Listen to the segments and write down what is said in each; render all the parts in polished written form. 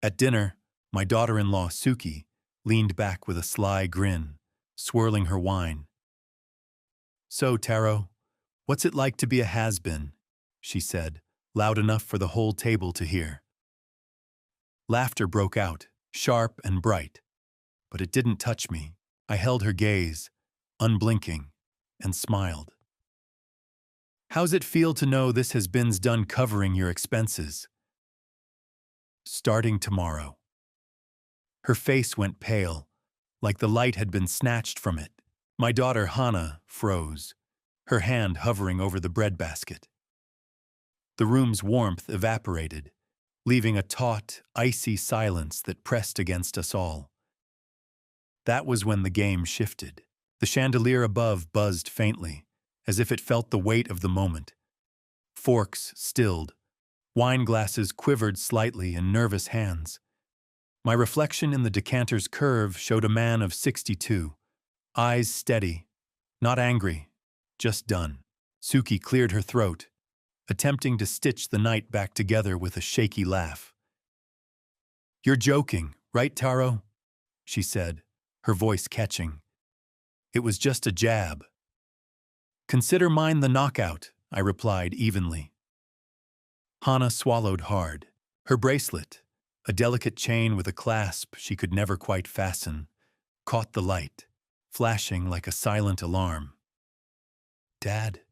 At dinner, my daughter-in-law, Suki, leaned back with a sly grin, swirling her wine. "So, Taro, what's it like to be a has-been?" she said, loud enough for the whole table to hear. Laughter broke out, sharp and bright, but it didn't touch me. I held her gaze, unblinking, and smiled. "How's it feel to know this has been's done covering your expenses?" "Starting tomorrow." Her face went pale, like the light had been snatched from it. My daughter Hannah froze, her hand hovering over the breadbasket. The room's warmth evaporated, leaving a taut, icy silence that pressed against us all. That was when the game shifted. The chandelier above buzzed faintly, as if it felt the weight of the moment. Forks stilled. Wine glasses quivered slightly in nervous hands. My reflection in the decanter's curve showed a man of 62, eyes steady, not angry, just done. Suki cleared her throat, attempting to stitch the night back together with a shaky laugh. "You're joking, right, Taro?" she said, her voice catching. "It was just a jab." "Consider mine the knockout," I replied evenly. Hannah swallowed hard. Her bracelet, a delicate chain with a clasp she could never quite fasten, caught the light, flashing like a silent alarm. "Dad,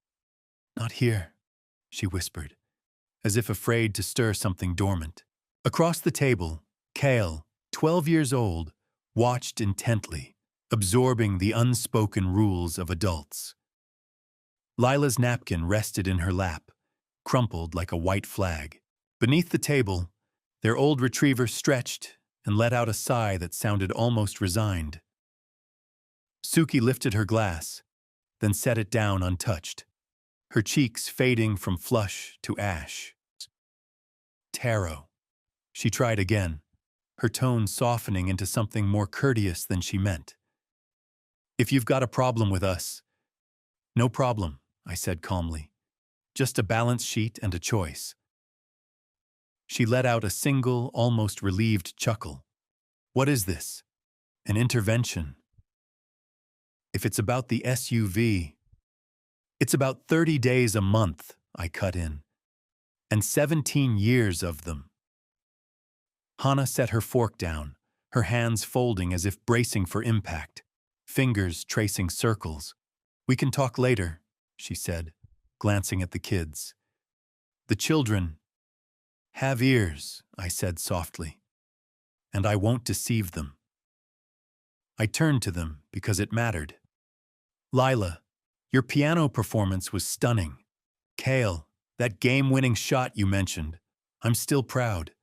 not here," she whispered, as if afraid to stir something dormant. Across the table, Kale, 12 years old, watched intently, absorbing the unspoken rules of adults. Lila's napkin rested in her lap, crumpled like a white flag. Beneath the table, their old retriever stretched and let out a sigh that sounded almost resigned. Suki lifted her glass, then set it down untouched, her cheeks fading from flush to ash. "Taro," she tried again, her tone softening into something more courteous than she meant. "If you've got a problem with us—" "No problem," I said calmly. "Just a balance sheet and a choice." She let out a single, almost relieved chuckle. "What is this? An intervention?" "If it's about the SUV, it's about 30 days a month," I cut in, "and 17 years of them." Hannah set her fork down, her hands folding as if bracing for impact, fingers tracing circles. "We can talk later," she said, glancing at the kids. "The children have ears," I said softly, "and I won't deceive them." I turned to them because it mattered. "Lila, your piano performance was stunning. Kale, that game-winning shot you mentioned, I'm still proud."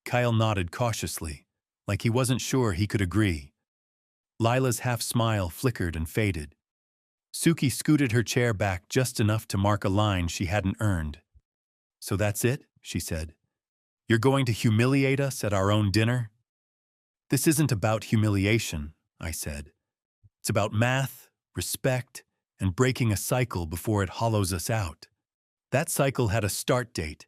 Kyle nodded cautiously, like he wasn't sure he could agree. Lila's half-smile flickered and faded. Suki scooted her chair back just enough to mark a line she hadn't earned. "So that's it?" she said. "You're going to humiliate us at our own dinner?" "This isn't about humiliation," I said. "It's about math, respect, and breaking a cycle before it hollows us out." That cycle had a start date,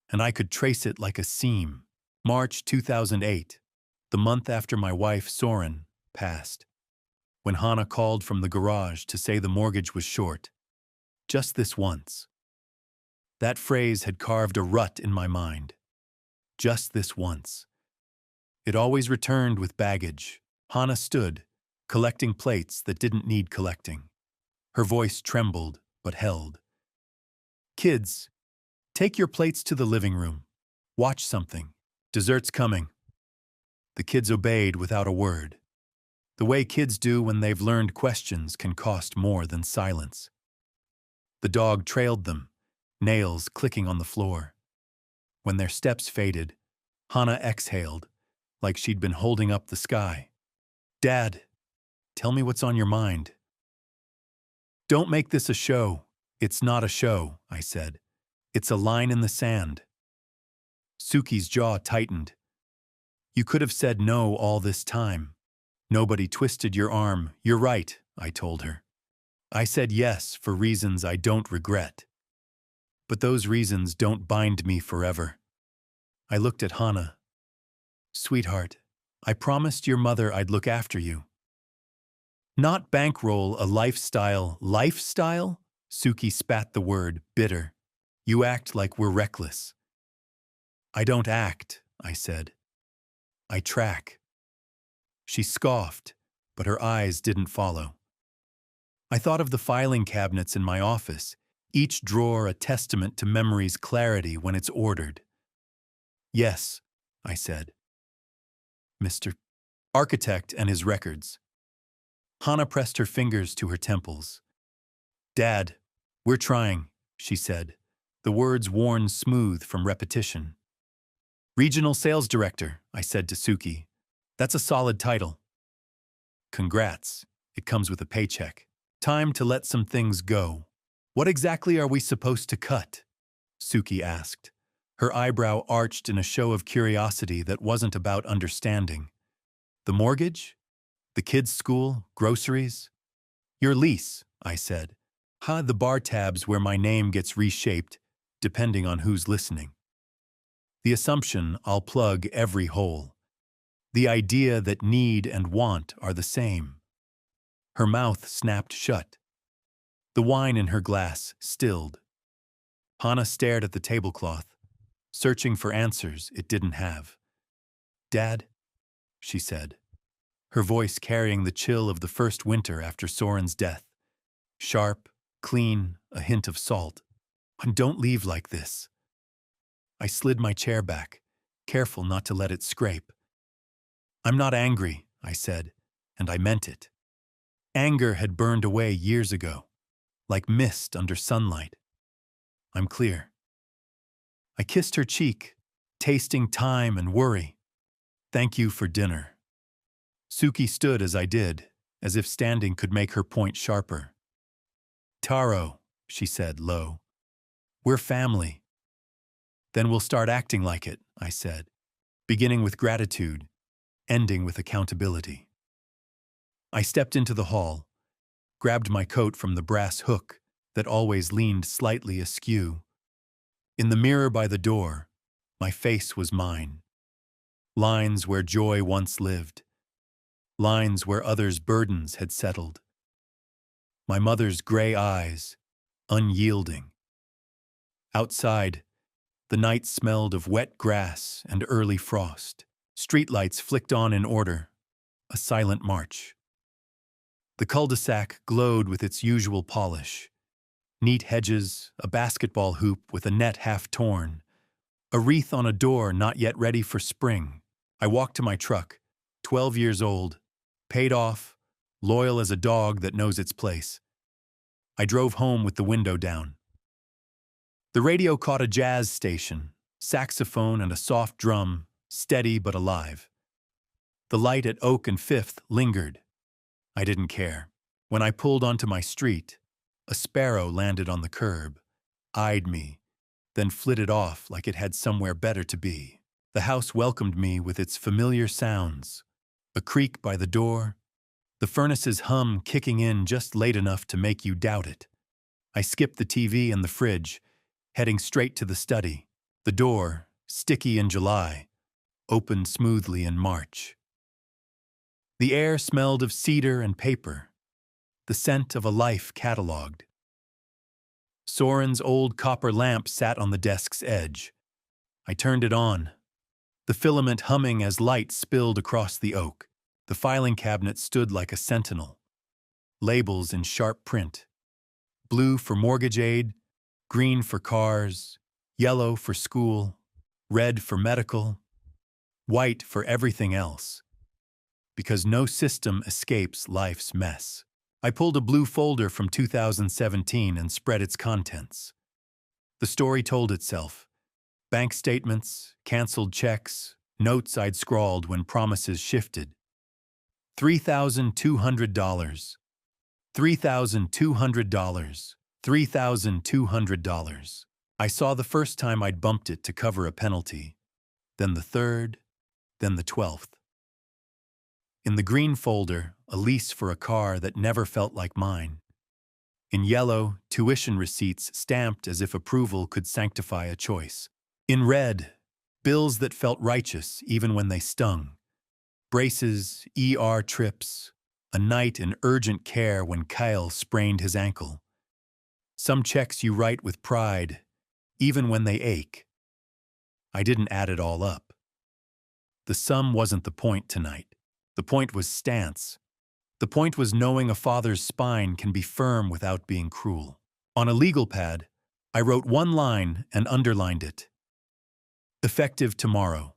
and I could trace it like a seam. March 2008, the month after my wife, Soren, passed. When Hannah called from the garage to say the mortgage was short. Just this once. That phrase had carved a rut in my mind. Just this once. It always returned with baggage. Hannah stood, collecting plates that didn't need collecting. Her voice trembled, but held. "Kids, take your plates to the living room. Watch something. Dessert's coming." The kids obeyed without a word. The way kids do when they've learned questions can cost more than silence. The dog trailed them, nails clicking on the floor. When their steps faded, Hannah exhaled, like she'd been holding up the sky. "Dad, tell me what's on your mind." "Don't make this a show." "It's not a show," I said. "It's a line in the sand." Suki's jaw tightened. "You could have said no all this time. Nobody twisted your arm." "You're right," I told her. "I said yes for reasons I don't regret. But those reasons don't bind me forever." I looked at Hannah, Sweetheart, I promised your mother I'd look after you. Not bankroll a lifestyle. Lifestyle? Suki spat the word, bitter. You act like we're reckless. I don't act, I said. I track. She scoffed, but her eyes didn't follow. I thought of the filing cabinets in my office, each drawer a testament to memory's clarity when it's ordered. Yes, I said. Mr. Architect and his records. Hannah pressed her fingers to her temples. Dad, we're trying, she said, the words worn smooth from repetition. Regional Sales Director, I said to Suki. That's a solid title. Congrats. It comes with a paycheck. Time to let some things go. What exactly are we supposed to cut? Suki asked. Her eyebrow arched in a show of curiosity that wasn't about understanding. The mortgage? The kids' school? Groceries? Your lease, I said. The bar tabs where my name gets reshaped, depending on who's listening. The assumption I'll plug every hole. The idea that need and want are the same. Her mouth snapped shut. The wine in her glass stilled. Hannah stared at the tablecloth, searching for answers it didn't have. Dad, she said, her voice carrying the chill of the first winter after Soren's death. Sharp, clean, a hint of salt. Don't leave like this. I slid my chair back, careful not to let it scrape. I'm not angry, I said, and I meant it. Anger had burned away years ago, like mist under sunlight. I'm clear. I kissed her cheek, tasting time and worry. Thank you for dinner. Suki stood as I did, as if standing could make her point sharper. Taro, she said low. We're family. Then we'll start acting like it, I said, beginning with gratitude, ending with accountability. I stepped into the hall, grabbed my coat from the brass hook that always leaned slightly askew. In the mirror by the door, my face was mine. Lines where joy once lived. Lines where others' burdens had settled. My mother's gray eyes, unyielding. Outside, the night smelled of wet grass and early frost. Streetlights flicked on in order, a silent march. The cul-de-sac glowed with its usual polish. Neat hedges, a basketball hoop with a net half torn, a wreath on a door not yet ready for spring. I walked to my truck, 12 years old, paid off, loyal as a dog that knows its place. I drove home with the window down. The radio caught a jazz station, saxophone and a soft drum, steady but alive. The light at Oak and Fifth lingered. I didn't care. When I pulled onto my street, a sparrow landed on the curb, eyed me, then flitted off like it had somewhere better to be. The house welcomed me with its familiar sounds, a creak by the door, the furnace's hum kicking in just late enough to make you doubt it. I skipped the TV and the fridge, heading straight to the study. The door, sticky in July, opened smoothly in March. The air smelled of cedar and paper, the scent of a life catalogued. Soren's old copper lamp sat on the desk's edge. I turned it on, the filament humming as light spilled across the oak. The filing cabinet stood like a sentinel. Labels in sharp print. Blue for mortgage aid, green for cars, yellow for school, red for medical, white for everything else. Because no system escapes life's mess. I pulled a blue folder from 2017 and spread its contents. The story told itself. Bank statements, canceled checks, notes I'd scrawled when promises shifted. $3,200. $3,200. $3,200. I saw the first time I'd bumped it to cover a penalty, then the third, then the 12th. In the green folder, a lease for a car that never felt like mine. In yellow, tuition receipts stamped as if approval could sanctify a choice. In red, Bills that felt righteous even when they stung. Braces, ER trips, a night in urgent care when Kyle sprained his ankle. Some checks you write with pride, even when they ache. I didn't add it all up. The sum wasn't the point tonight. The point was stance. The point was knowing a father's spine can be firm without being cruel. On a legal pad, I wrote one line and underlined it. Effective tomorrow.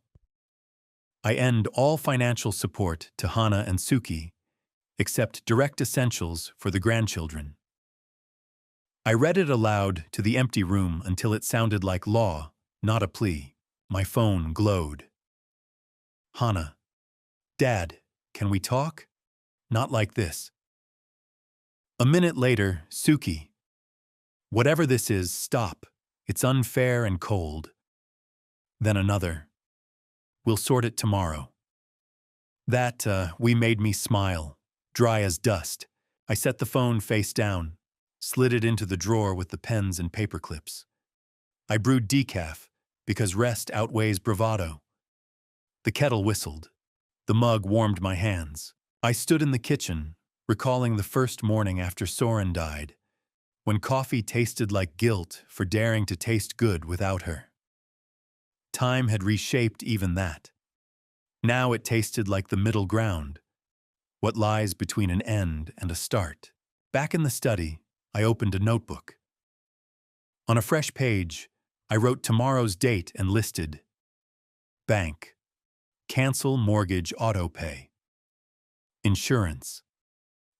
I end all financial support to Hana and Suki, except direct essentials for the grandchildren. I read it aloud to the empty room until it sounded like law, not a plea. My phone glowed. Hana. Dad, can we talk? Not like this. A minute later, Suki. Whatever this is, stop. It's unfair and cold. Then another. We'll sort it tomorrow. That made me smile, dry as dust. I set the phone face down, slid it into the drawer with the pens and paper clips. I brewed decaf, because rest outweighs bravado. The kettle whistled. The mug warmed my hands. I stood in the kitchen, recalling the first morning after Soren died, when coffee tasted like guilt for daring to taste good without her. Time had reshaped even that. Now it tasted like the middle ground, what lies between an end and a start. Back in the study, I opened a notebook. On a fresh page, I wrote tomorrow's date and listed bank, cancel mortgage auto pay, insurance,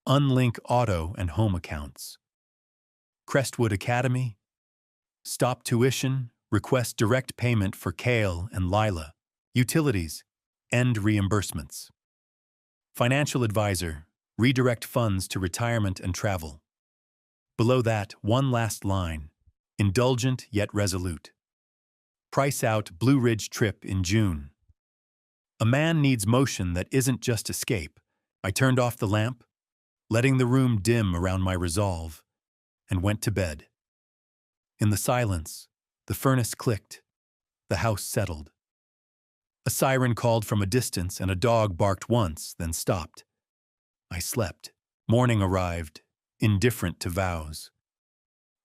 unlink auto and home accounts, Crestwood Academy, stop tuition, request direct payment for Kale and Lila, utilities, end reimbursements. Financial advisor, redirect funds to retirement and travel. Below that, one last line, indulgent yet resolute. Price out Blue Ridge trip in June. A man needs motion that isn't just escape. I turned off the lamp, letting the room dim around my resolve, and went to bed. In the silence, the furnace clicked. The house settled. A siren called from a distance and a dog barked once, then stopped. I slept. Morning arrived, indifferent to vows.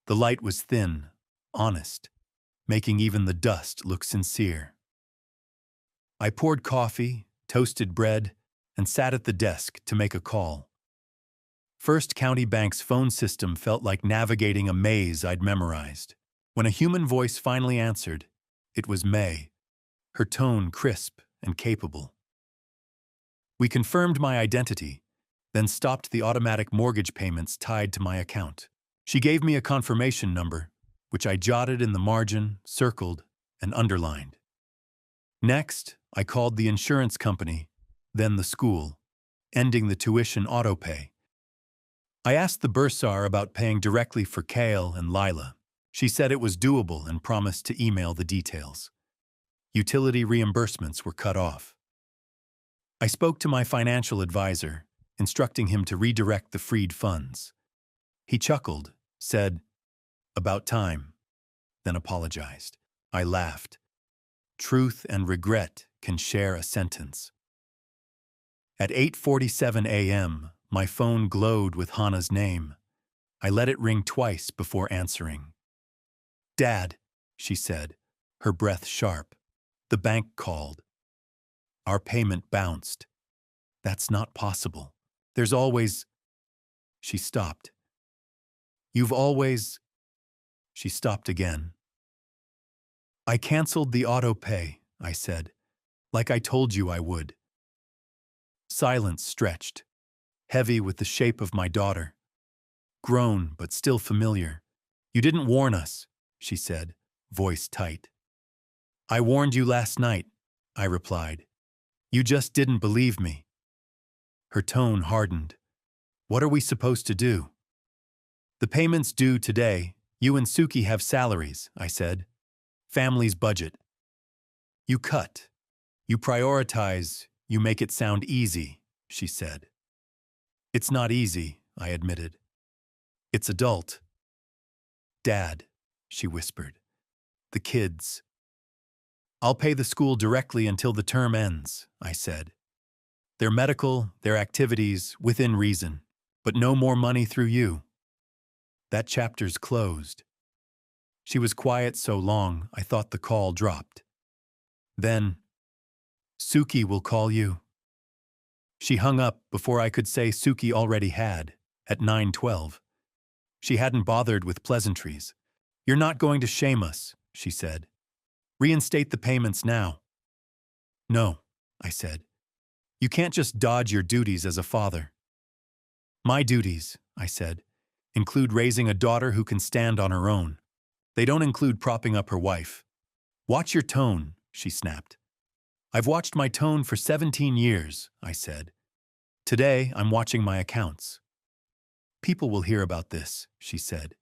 The light was thin, honest, making even the dust look sincere. I poured coffee, toasted bread, and sat at the desk to make a call. First County Bank's phone system felt like navigating a maze I'd memorized. When a human voice finally answered, it was May, her tone crisp and capable. We confirmed my identity, then stopped the automatic mortgage payments tied to my account. She gave me a confirmation number, which I jotted in the margin, circled, and underlined. Next, I called the insurance company, then the school, ending the tuition autopay. I asked the bursar about paying directly for Kale and Lila. She said it was doable and promised to email the details. Utility reimbursements were cut off. I spoke to my financial advisor, instructing him to redirect the freed funds. He chuckled, said, "About time," then apologized. I laughed. Truth and regret can share a sentence. At 8:47 a.m., my phone glowed with Hana's name. I let it ring twice before answering. "Dad," she said, her breath sharp. The bank called. Our payment bounced. That's not possible. There's always... She stopped. You've always... She stopped again. I canceled the auto pay, I said, like I told you I would. Silence stretched, heavy with the shape of my daughter. Grown, but still familiar. You didn't warn us, she said, voice tight. I warned you last night, I replied. You just didn't believe me. Her tone hardened. What are we supposed to do? The payment's due today. You and Suki have salaries, I said. Family's budget. You cut. You prioritize. You make it sound easy, she said. It's not easy, I admitted. It's adult. Dad, she whispered. The kids. I'll pay the school directly until the term ends, I said. Their medical, their activities, within reason. But no more money through you. That chapter's closed. She was quiet so long, I thought the call dropped. Then, Suki will call you. She hung up before I could say Suki already had, at 9:12. She hadn't bothered with pleasantries. You're not going to shame us, she said. Reinstate the payments now. No, I said. You can't just dodge your duties as a father. My duties, I said, include raising a daughter who can stand on her own. They don't include propping up her wife. Watch your tone, she snapped. I've watched my tone for 17 years, I said. Today, I'm watching my accounts. People will hear about this, she said.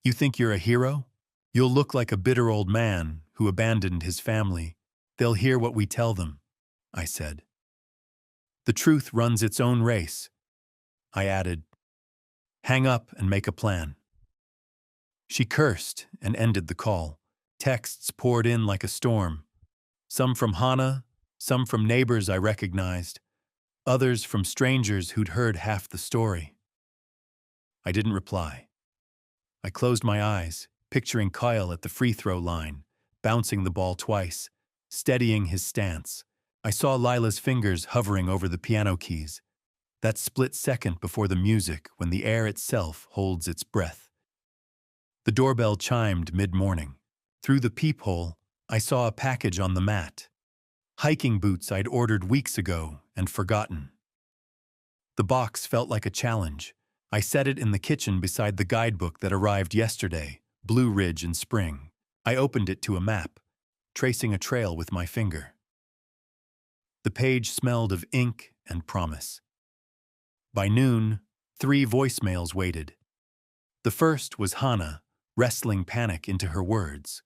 You think you're a hero? You'll look like a bitter old man who abandoned his family. They'll hear what we tell them, I said. The truth runs its own race. I added, hang up and make a plan. She cursed and ended the call. Texts poured in like a storm. Some from Hana, some from neighbors I recognized, others from strangers who'd heard half the story. I didn't reply. I closed my eyes, picturing Kyle at the free throw line, bouncing the ball twice, steadying his stance. I saw Lila's fingers hovering over the piano keys, that split second before the music when the air itself holds its breath. The doorbell chimed mid-morning. Through the peephole, I saw a package on the mat. Hiking boots I'd ordered weeks ago and forgotten. The box felt like a challenge. I set it in the kitchen beside the guidebook that arrived yesterday, Blue Ridge in spring. I opened it to a map, tracing a trail with my finger. The page smelled of ink and promise. By noon, 3 voicemails waited. The first was Hana, wrestling panic into her words.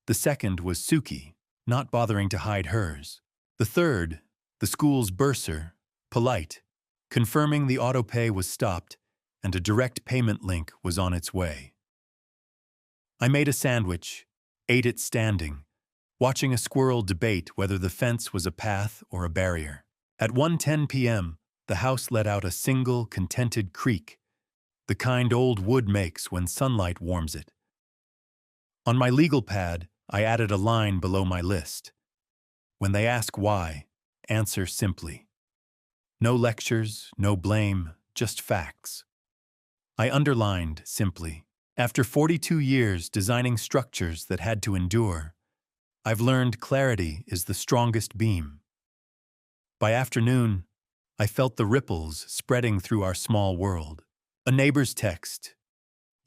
The second was Suki, not bothering to hide hers. The third, the school's bursar, polite, confirming the autopay was stopped and a direct payment link was on its way. I made a sandwich, ate it standing, watching a squirrel debate whether the fence was a path or a barrier. At 1:10 p.m., the house let out a single, contented creak, the kind old wood makes when sunlight warms it. On my legal pad, I added a line below my list. When they ask why, answer simply. No lectures, no blame, just facts. I underlined simply. After 42 years designing structures that had to endure, I've learned clarity is the strongest beam. By afternoon, I felt the ripples spreading through our small world. A neighbor's text,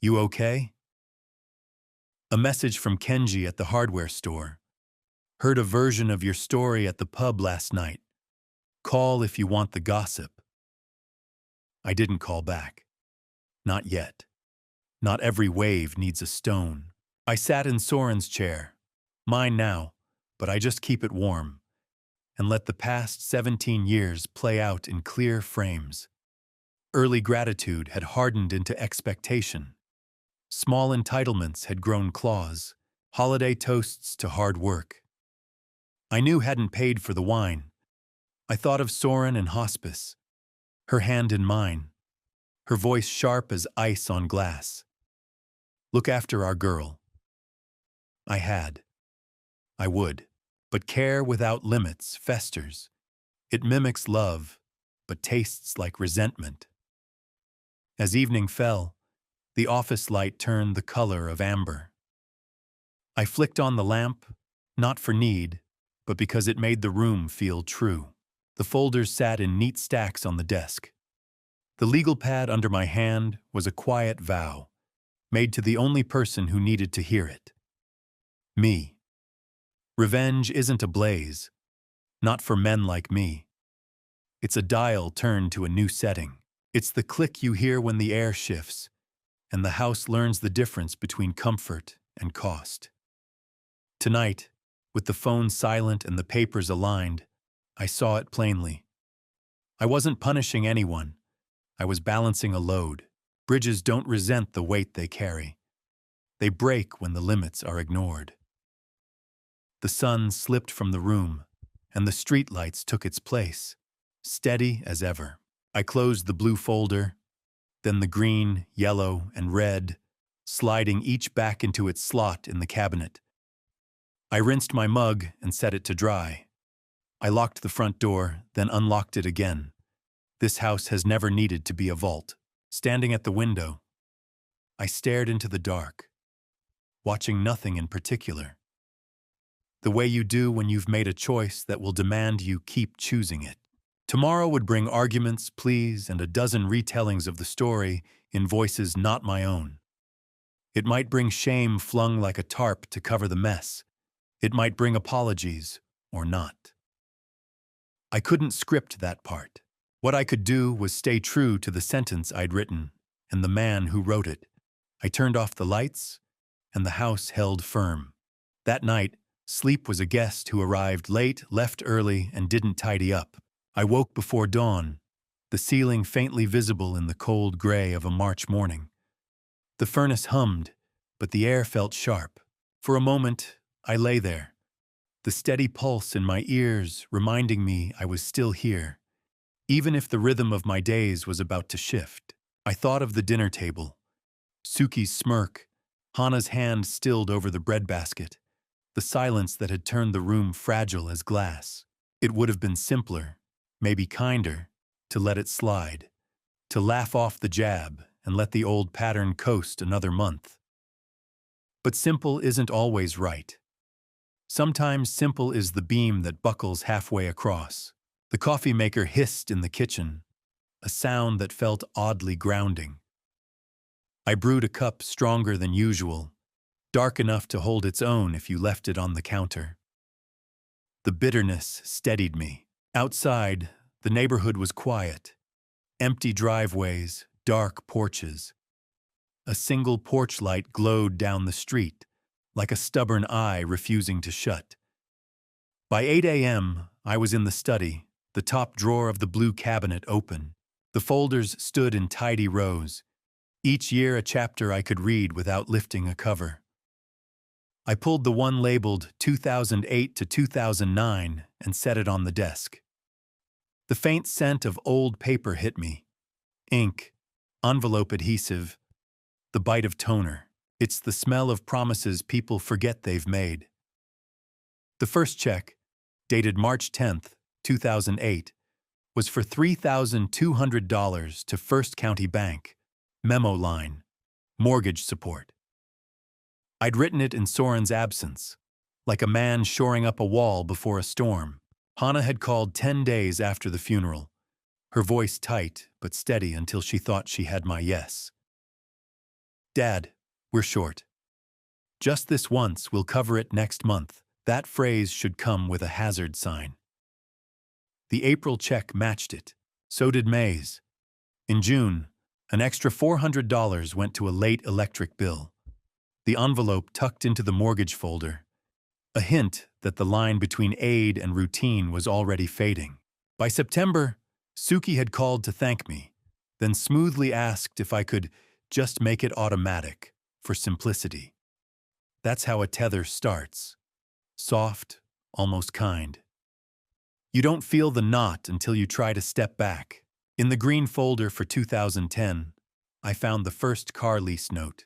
"You okay?" A message from Kenji at the hardware store. "Heard a version of your story at the pub last night. Call if you want the gossip." I didn't call back. Not yet. Not every wave needs a stone. I sat in Soren's chair. Mine now, but I just keep it warm, and let the past 17 years play out in clear frames. Early gratitude had hardened into expectation. Small entitlements had grown claws, holiday toasts to hard work. I knew hadn't paid for the wine. I thought of Soren and hospice, her hand in mine, her voice sharp as ice on glass. Look after our girl. I had. I would. But care without limits festers. It mimics love, but tastes like resentment. As evening fell, the office light turned the color of amber. I flicked on the lamp, not for need, but because it made the room feel true. The folders sat in neat stacks on the desk. The legal pad under my hand was a quiet vow, made to the only person who needed to hear it. Me. Revenge isn't a blaze, not for men like me. It's a dial turned to a new setting. It's the click you hear when the air shifts, and the house learns the difference between comfort and cost. Tonight, with the phone silent and the papers aligned, I saw it plainly. I wasn't punishing anyone. I was balancing a load. Bridges don't resent the weight they carry. They break when the limits are ignored. The sun slipped from the room, and the streetlights took its place, steady as ever. I closed the blue folder, then the green, yellow, and red, sliding each back into its slot in the cabinet. I rinsed my mug and set it to dry. I locked the front door, then unlocked it again. This house has never needed to be a vault. Standing at the window, I stared into the dark, watching nothing in particular. The way you do when you've made a choice that will demand you keep choosing it. Tomorrow would bring arguments, pleas, and a dozen retellings of the story in voices not my own. It might bring shame flung like a tarp to cover the mess. It might bring apologies, or not. I couldn't script that part. What I could do was stay true to the sentence I'd written and the man who wrote it. I turned off the lights, and the house held firm. That night, sleep was a guest who arrived late, left early, and didn't tidy up. I woke before dawn, the ceiling faintly visible in the cold gray of a March morning. The furnace hummed, but the air felt sharp. For a moment, I lay there, the steady pulse in my ears reminding me I was still here, even if the rhythm of my days was about to shift. I thought of the dinner table, Suki's smirk, Hannah's hand stilled over the breadbasket, the silence that had turned the room fragile as glass. It would have been simpler, maybe kinder, to let it slide, to laugh off the jab and let the old pattern coast another month. But simple isn't always right. Sometimes simple is the beam that buckles halfway across. The coffee maker hissed in the kitchen, a sound that felt oddly grounding. I brewed a cup stronger than usual, dark enough to hold its own if you left it on the counter. The bitterness steadied me. Outside, the neighborhood was quiet. Empty driveways, dark porches. A single porch light glowed down the street, like a stubborn eye refusing to shut. By 8 a.m., I was in the study, the top drawer of the blue cabinet open. The folders stood in tidy rows, each year a chapter I could read without lifting a cover. I pulled the one labeled 2008 to 2009 and set it on the desk. The faint scent of old paper hit me. Ink, envelope adhesive, the bite of toner. It's the smell of promises people forget they've made. The first check, dated March 10th, 2008, was for $3,200 to First County Bank, memo line, mortgage support. I'd written it in Soren's absence, like a man shoring up a wall before a storm. Hannah had called 10 days after the funeral, her voice tight but steady until she thought she had my yes. "Dad, we're short. Just this once, we'll cover it next month." That phrase should come with a hazard sign. The April check matched it. So did May's. In June, an extra $400 went to a late electric bill. The envelope tucked into the mortgage folder, a hint that the line between aid and routine was already fading. By September, Suki had called to thank me, then smoothly asked if I could just make it automatic, for simplicity. That's how a tether starts. Soft, almost kind. You don't feel the knot until you try to step back. In the green folder for 2010, I found the first car lease note.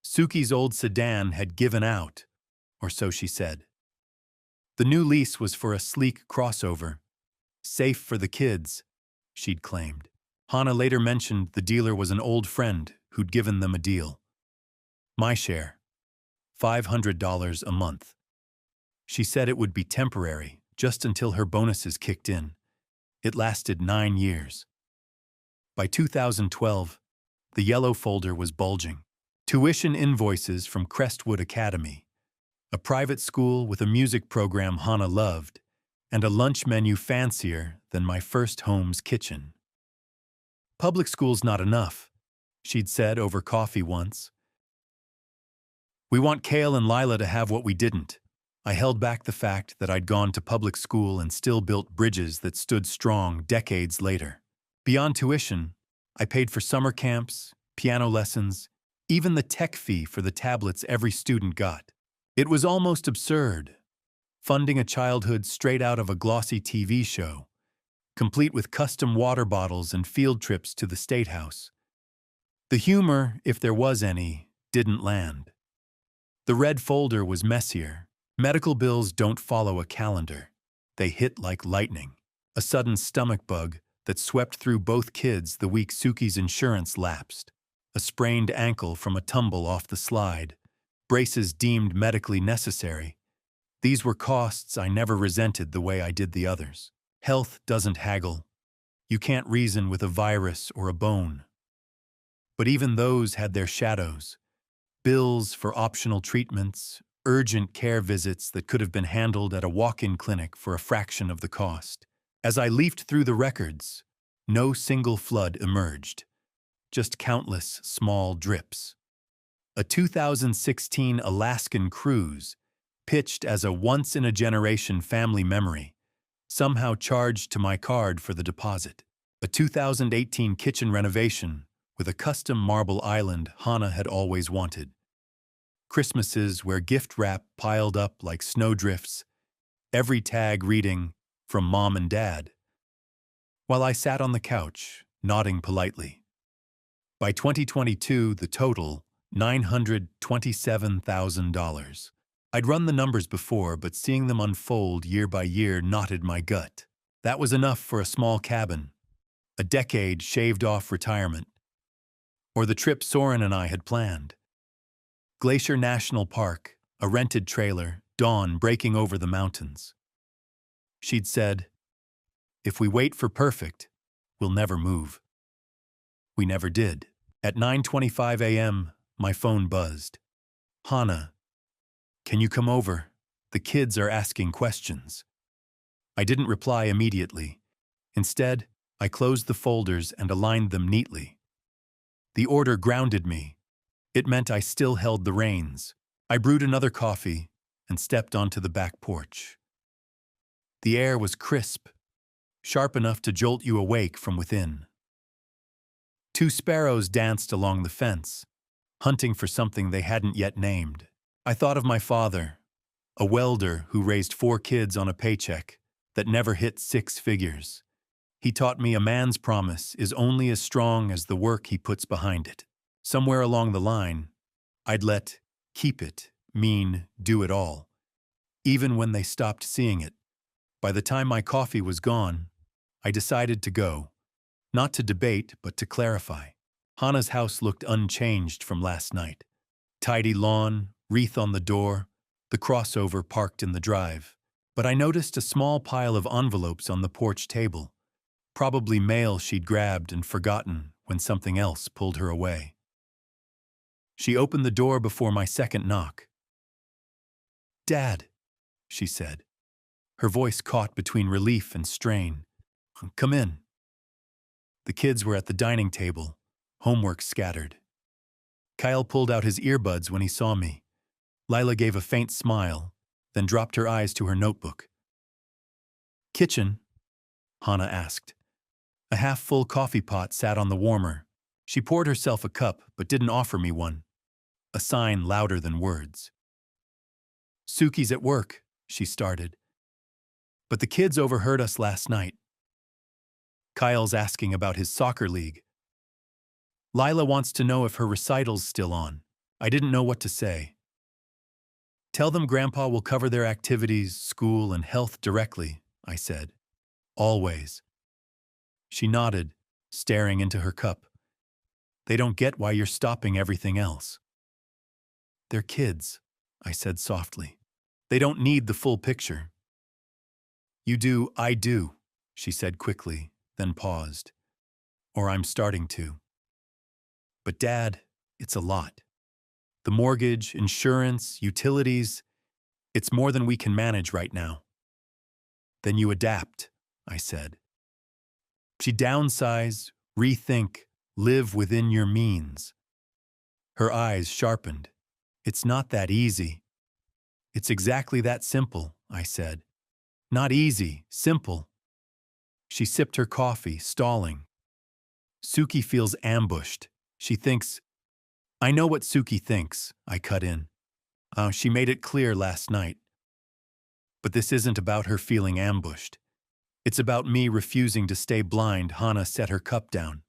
Suki's old sedan had given out, or so she said. The new lease was for a sleek crossover, safe for the kids, she'd claimed. Hannah later mentioned the dealer was an old friend who'd given them a deal. My share, $500 a month. She said it would be temporary, just until her bonuses kicked in. It lasted 9 years. By 2012, the yellow folder was bulging. Tuition invoices from Crestwood Academy, a private school with a music program Hannah loved, and a lunch menu fancier than my first home's kitchen. Public school's not enough, she'd said over coffee once. We want Kale and Lila to have what we didn't. I held back the fact that I'd gone to public school and still built bridges that stood strong decades later. Beyond tuition, I paid for summer camps, piano lessons, even the tech fee for the tablets every student got. It was almost absurd, funding a childhood straight out of a glossy TV show, complete with custom water bottles and field trips to the State House. The humor, if there was any, didn't land. The red folder was messier. Medical bills don't follow a calendar. They hit like lightning. A sudden stomach bug that swept through both kids the week Suki's insurance lapsed. A sprained ankle from a tumble off the slide. Braces deemed medically necessary. These were costs I never resented the way I did the others. Health doesn't haggle. You can't reason with a virus or a bone. But even those had their shadows. Bills for optional treatments, urgent care visits that could have been handled at a walk-in clinic for a fraction of the cost. As I leafed through the records, no single flood emerged, just countless small drips. A 2016 Alaskan cruise, pitched as a once-in-a-generation family memory, somehow charged to my card for the deposit. A 2018 kitchen renovation with a custom marble island Hannah had always wanted. Christmases where gift wrap piled up like snowdrifts, every tag reading, "From Mom and Dad," while I sat on the couch, nodding politely. By 2022, the total, $927,000. I'd run the numbers before, but seeing them unfold year by year knotted my gut. That was enough for a small cabin, a decade shaved off retirement, or the trip Soren and I had planned. Glacier National Park, a rented trailer, dawn breaking over the mountains. She'd said, "If we wait for perfect, we'll never move." We never did. At 9:25 a.m., my phone buzzed. "Hannah, can you come over? The kids are asking questions." I didn't reply immediately. Instead, I closed the folders and aligned them neatly. The order grounded me. It meant I still held the reins. I brewed another coffee and stepped onto the back porch. The air was crisp, sharp enough to jolt you awake from within. Two sparrows danced along the fence, hunting for something they hadn't yet named. I thought of my father, a welder who raised 4 kids on a paycheck that never hit 6 figures. He taught me a man's promise is only as strong as the work he puts behind it. Somewhere along the line, I'd let keep it mean do it all, even when they stopped seeing it. By the time my coffee was gone, I decided to go, not to debate, but to clarify. Hannah's house looked unchanged from last night. Tidy lawn, wreath on the door, the crossover parked in the drive. But I noticed a small pile of envelopes on the porch table, probably mail she'd grabbed and forgotten when something else pulled her away. She opened the door before my second knock. "Dad," she said, her voice caught between relief and strain. "Come in." The kids were at the dining table, homework scattered. Kyle pulled out his earbuds when he saw me. Lila gave a faint smile, then dropped her eyes to her notebook. "Kitchen?" Hannah asked. A half-full coffee pot sat on the warmer. She poured herself a cup, but didn't offer me one. A sign louder than words. "Suki's at work," she started. "But the kids overheard us last night. Kyle's asking about his soccer league. Lila wants to know if her recital's still on." I didn't know what to say. "Tell them Grandpa will cover their activities, school, and health directly," I said. "Always." She nodded, staring into her cup. "They don't get why you're stopping everything else." "They're kids," I said softly. "They don't need the full picture." "You do, I do," she said quickly, then paused. "Or I'm starting to. But Dad, it's a lot. The mortgage, insurance, utilities, it's more than we can manage right now." "Then you adapt," I said. "She downsize, rethink, live within your means." Her eyes sharpened. "It's not that easy." "It's exactly that simple," I said. "Not easy, simple." She sipped her coffee, stalling. "Suki feels ambushed. She thinks—" "I know what Suki thinks," I cut in. She made it clear last night. But this isn't about her feeling ambushed. It's about me refusing to stay blind. Hannah set her cup down.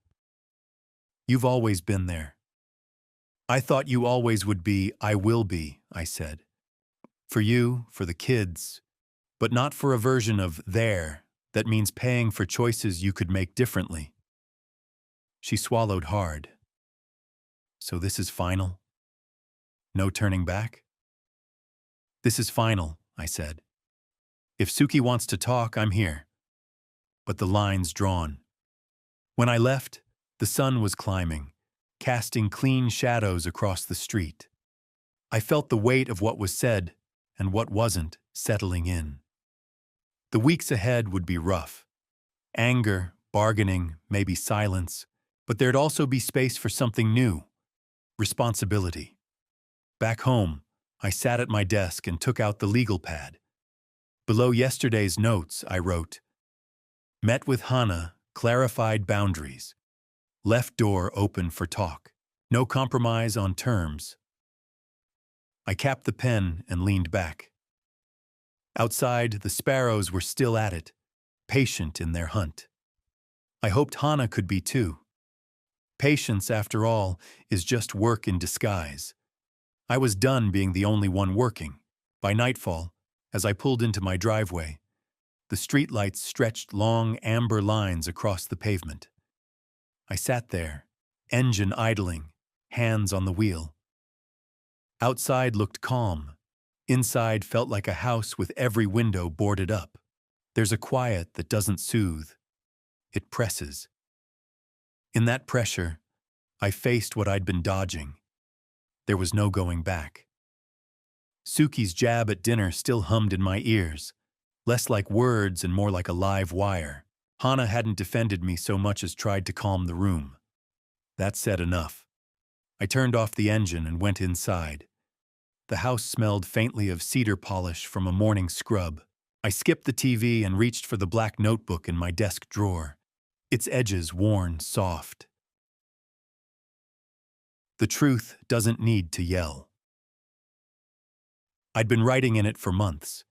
You've always been there. I thought you always would be. I will be, I said. For you, for the kids, but not for a version of there that means paying for choices you could make differently. She swallowed hard. So this is final? No turning back? This is final, I said. If Suki wants to talk, I'm here. But the line's drawn. When I left, the sun was climbing, casting clean shadows across the street. I felt the weight of what was said and what wasn't settling in. The weeks ahead would be rough. Anger, bargaining, maybe silence, but there'd also be space for something new. Responsibility. Back home, I sat at my desk and took out the legal pad. Below yesterday's notes, I wrote, "Met with Hannah, clarified boundaries. Left door open for talk. No compromise on terms." I capped the pen and leaned back. Outside, the sparrows were still at it, patient in their hunt. I hoped Hannah could be too. Patience, after all, is just work in disguise. I was done being the only one working. By nightfall, as I pulled into my driveway, the streetlights stretched long amber lines across the pavement. I sat there, engine idling, hands on the wheel. Outside looked calm. Inside felt like a house with every window boarded up. There's a quiet that doesn't soothe. It presses. In that pressure, I faced what I'd been dodging. There was no going back. Suki's jab at dinner still hummed in my ears, less like words and more like a live wire. Hannah hadn't defended me so much as tried to calm the room. That said enough. I turned off the engine and went inside. The house smelled faintly of cedar polish from a morning scrub. I skipped the TV and reached for the black notebook in my desk drawer, its edges worn soft. The truth doesn't need to yell. I'd been writing in it for months.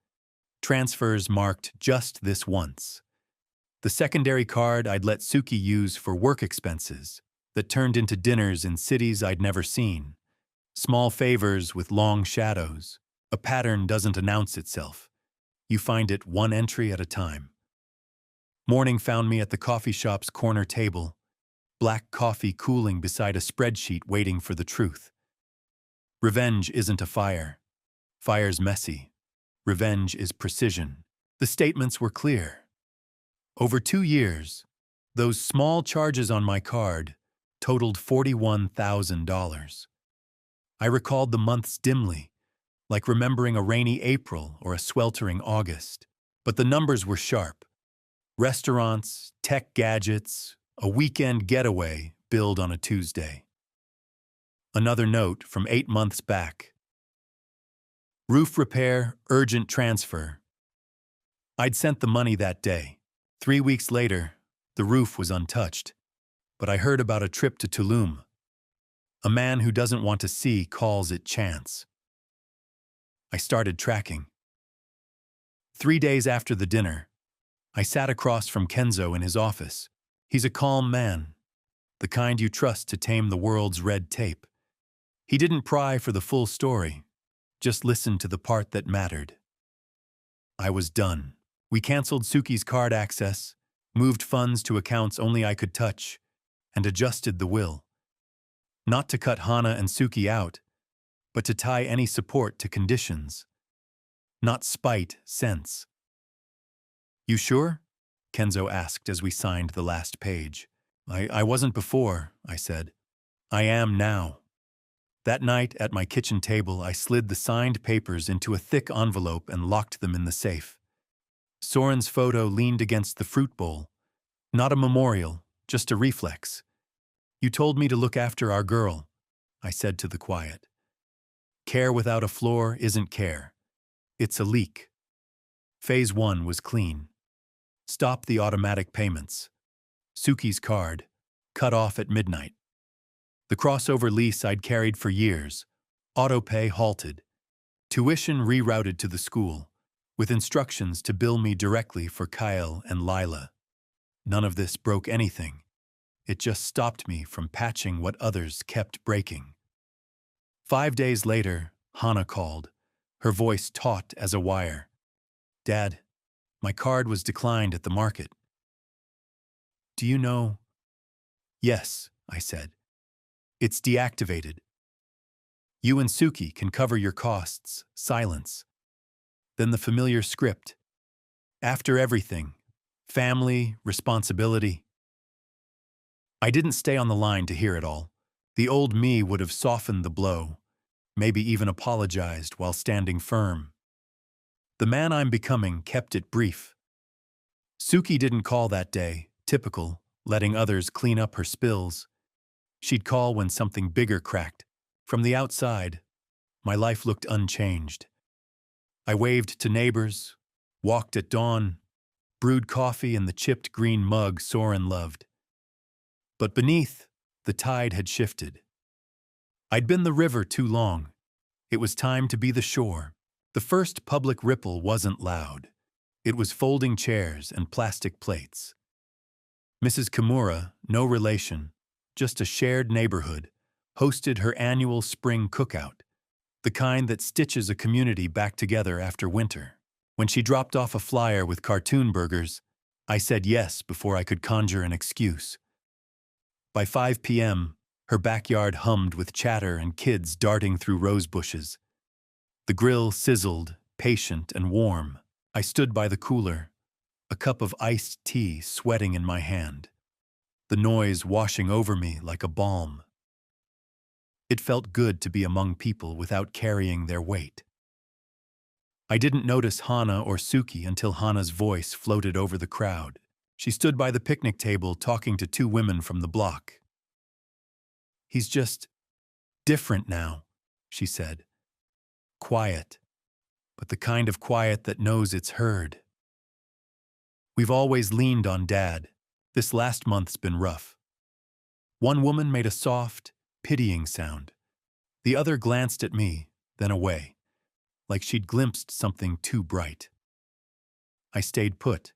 Transfers marked just this once. The secondary card I'd let Suki use for work expenses that turned into dinners in cities I'd never seen. Small favors with long shadows. A pattern doesn't announce itself. You find it one entry at a time. Morning found me at the coffee shop's corner table, black coffee cooling beside a spreadsheet waiting for the truth. Revenge isn't a fire. Fire's messy. Revenge is precision. The statements were clear. Over 2 years, those small charges on my card totaled $41,000. I recalled the months dimly, like remembering a rainy April or a sweltering August. But the numbers were sharp. Restaurants, tech gadgets, a weekend getaway billed on a Tuesday. Another note from 8 months back. Roof repair, urgent transfer. I'd sent the money that day. 3 weeks later, the roof was untouched. But I heard about a trip to Tulum. A man who doesn't want to see calls it chance. I started tracking. 3 days after the dinner, I sat across from Kenzo in his office. He's a calm man, the kind you trust to tame the world's red tape. He didn't pry for the full story, just listened to the part that mattered. I was done. We canceled Suki's card access, moved funds to accounts only I could touch, and adjusted the will. Not to cut Hannah and Suki out, but to tie any support to conditions. Not spite, sense. You sure? Kenzo asked as we signed the last page. I wasn't before, I said. I am now. That night at my kitchen table, I slid the signed papers into a thick envelope and locked them in the safe. Soren's photo leaned against the fruit bowl. Not a memorial, just a reflex. You told me to look after our girl, I said to the quiet. Care without a floor isn't care. It's a leak. Phase 1 was clean. Stop the automatic payments. Suki's card, cut off at midnight. The crossover lease I'd carried for years, autopay halted. Tuition rerouted to the school, with instructions to bill me directly for Kyle and Lila. None of this broke anything. It just stopped me from patching what others kept breaking. 5 days later, Hannah called, her voice taut as a wire. "Dad, my card was declined at the market." "Do you know?" "Yes," I said. "It's deactivated. You and Suki can cover your costs." Silence. Then the familiar script. After everything, family, responsibility. I didn't stay on the line to hear it all. The old me would have softened the blow, maybe even apologized while standing firm. The man I'm becoming kept it brief. Suki didn't call that day, typical, letting others clean up her spills. She'd call when something bigger cracked. From the outside, my life looked unchanged. I waved to neighbors, walked at dawn, brewed coffee in the chipped green mug Soren loved. But beneath, the tide had shifted. I'd been the river too long. It was time to be the shore. The first public ripple wasn't loud. It was folding chairs and plastic plates. Mrs. Kimura, no relation, just a shared neighborhood, hosted her annual spring cookout, the kind that stitches a community back together after winter. When she dropped off a flyer with cartoon burgers, I said yes before I could conjure an excuse. By 5 p.m., her backyard hummed with chatter and kids darting through rose bushes. The grill sizzled, patient and warm. I stood by the cooler, a cup of iced tea sweating in my hand, the noise washing over me like a balm. It felt good to be among people without carrying their weight. I didn't notice Hannah or Suki until Hannah's voice floated over the crowd. She stood by the picnic table talking to 2 women from the block. "He's just different now," she said. "Quiet, but the kind of quiet that knows it's heard. We've always leaned on Dad. This last month's been rough." One woman made a soft, pitying sound. The other glanced at me, then away, like she'd glimpsed something too bright. I stayed put.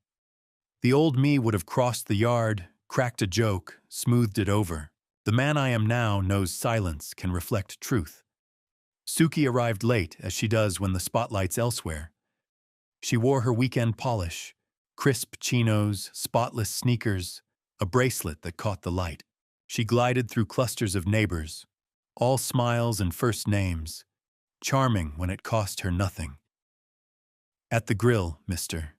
The old me would have crossed the yard, cracked a joke, smoothed it over. The man I am now knows silence can reflect truth. Suki arrived late, as she does when the spotlight's elsewhere. She wore her weekend polish, crisp chinos, spotless sneakers, a bracelet that caught the light. She glided through clusters of neighbors, all smiles and first names, charming when it cost her nothing. "At the grill, mister."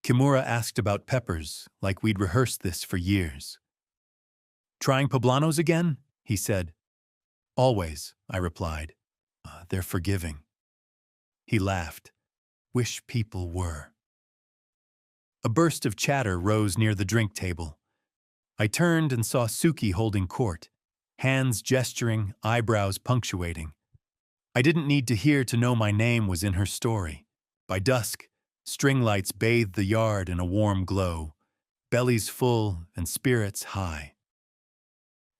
Kimura asked about peppers, like we'd rehearsed this for years. "Trying poblanos again?" he said. "Always," I replied. They're forgiving." He laughed. "Wish people were." A burst of chatter rose near the drink table. I turned and saw Suki holding court, hands gesturing, eyebrows punctuating. I didn't need to hear to know my name was in her story. By dusk, string lights bathed the yard in a warm glow, bellies full and spirits high.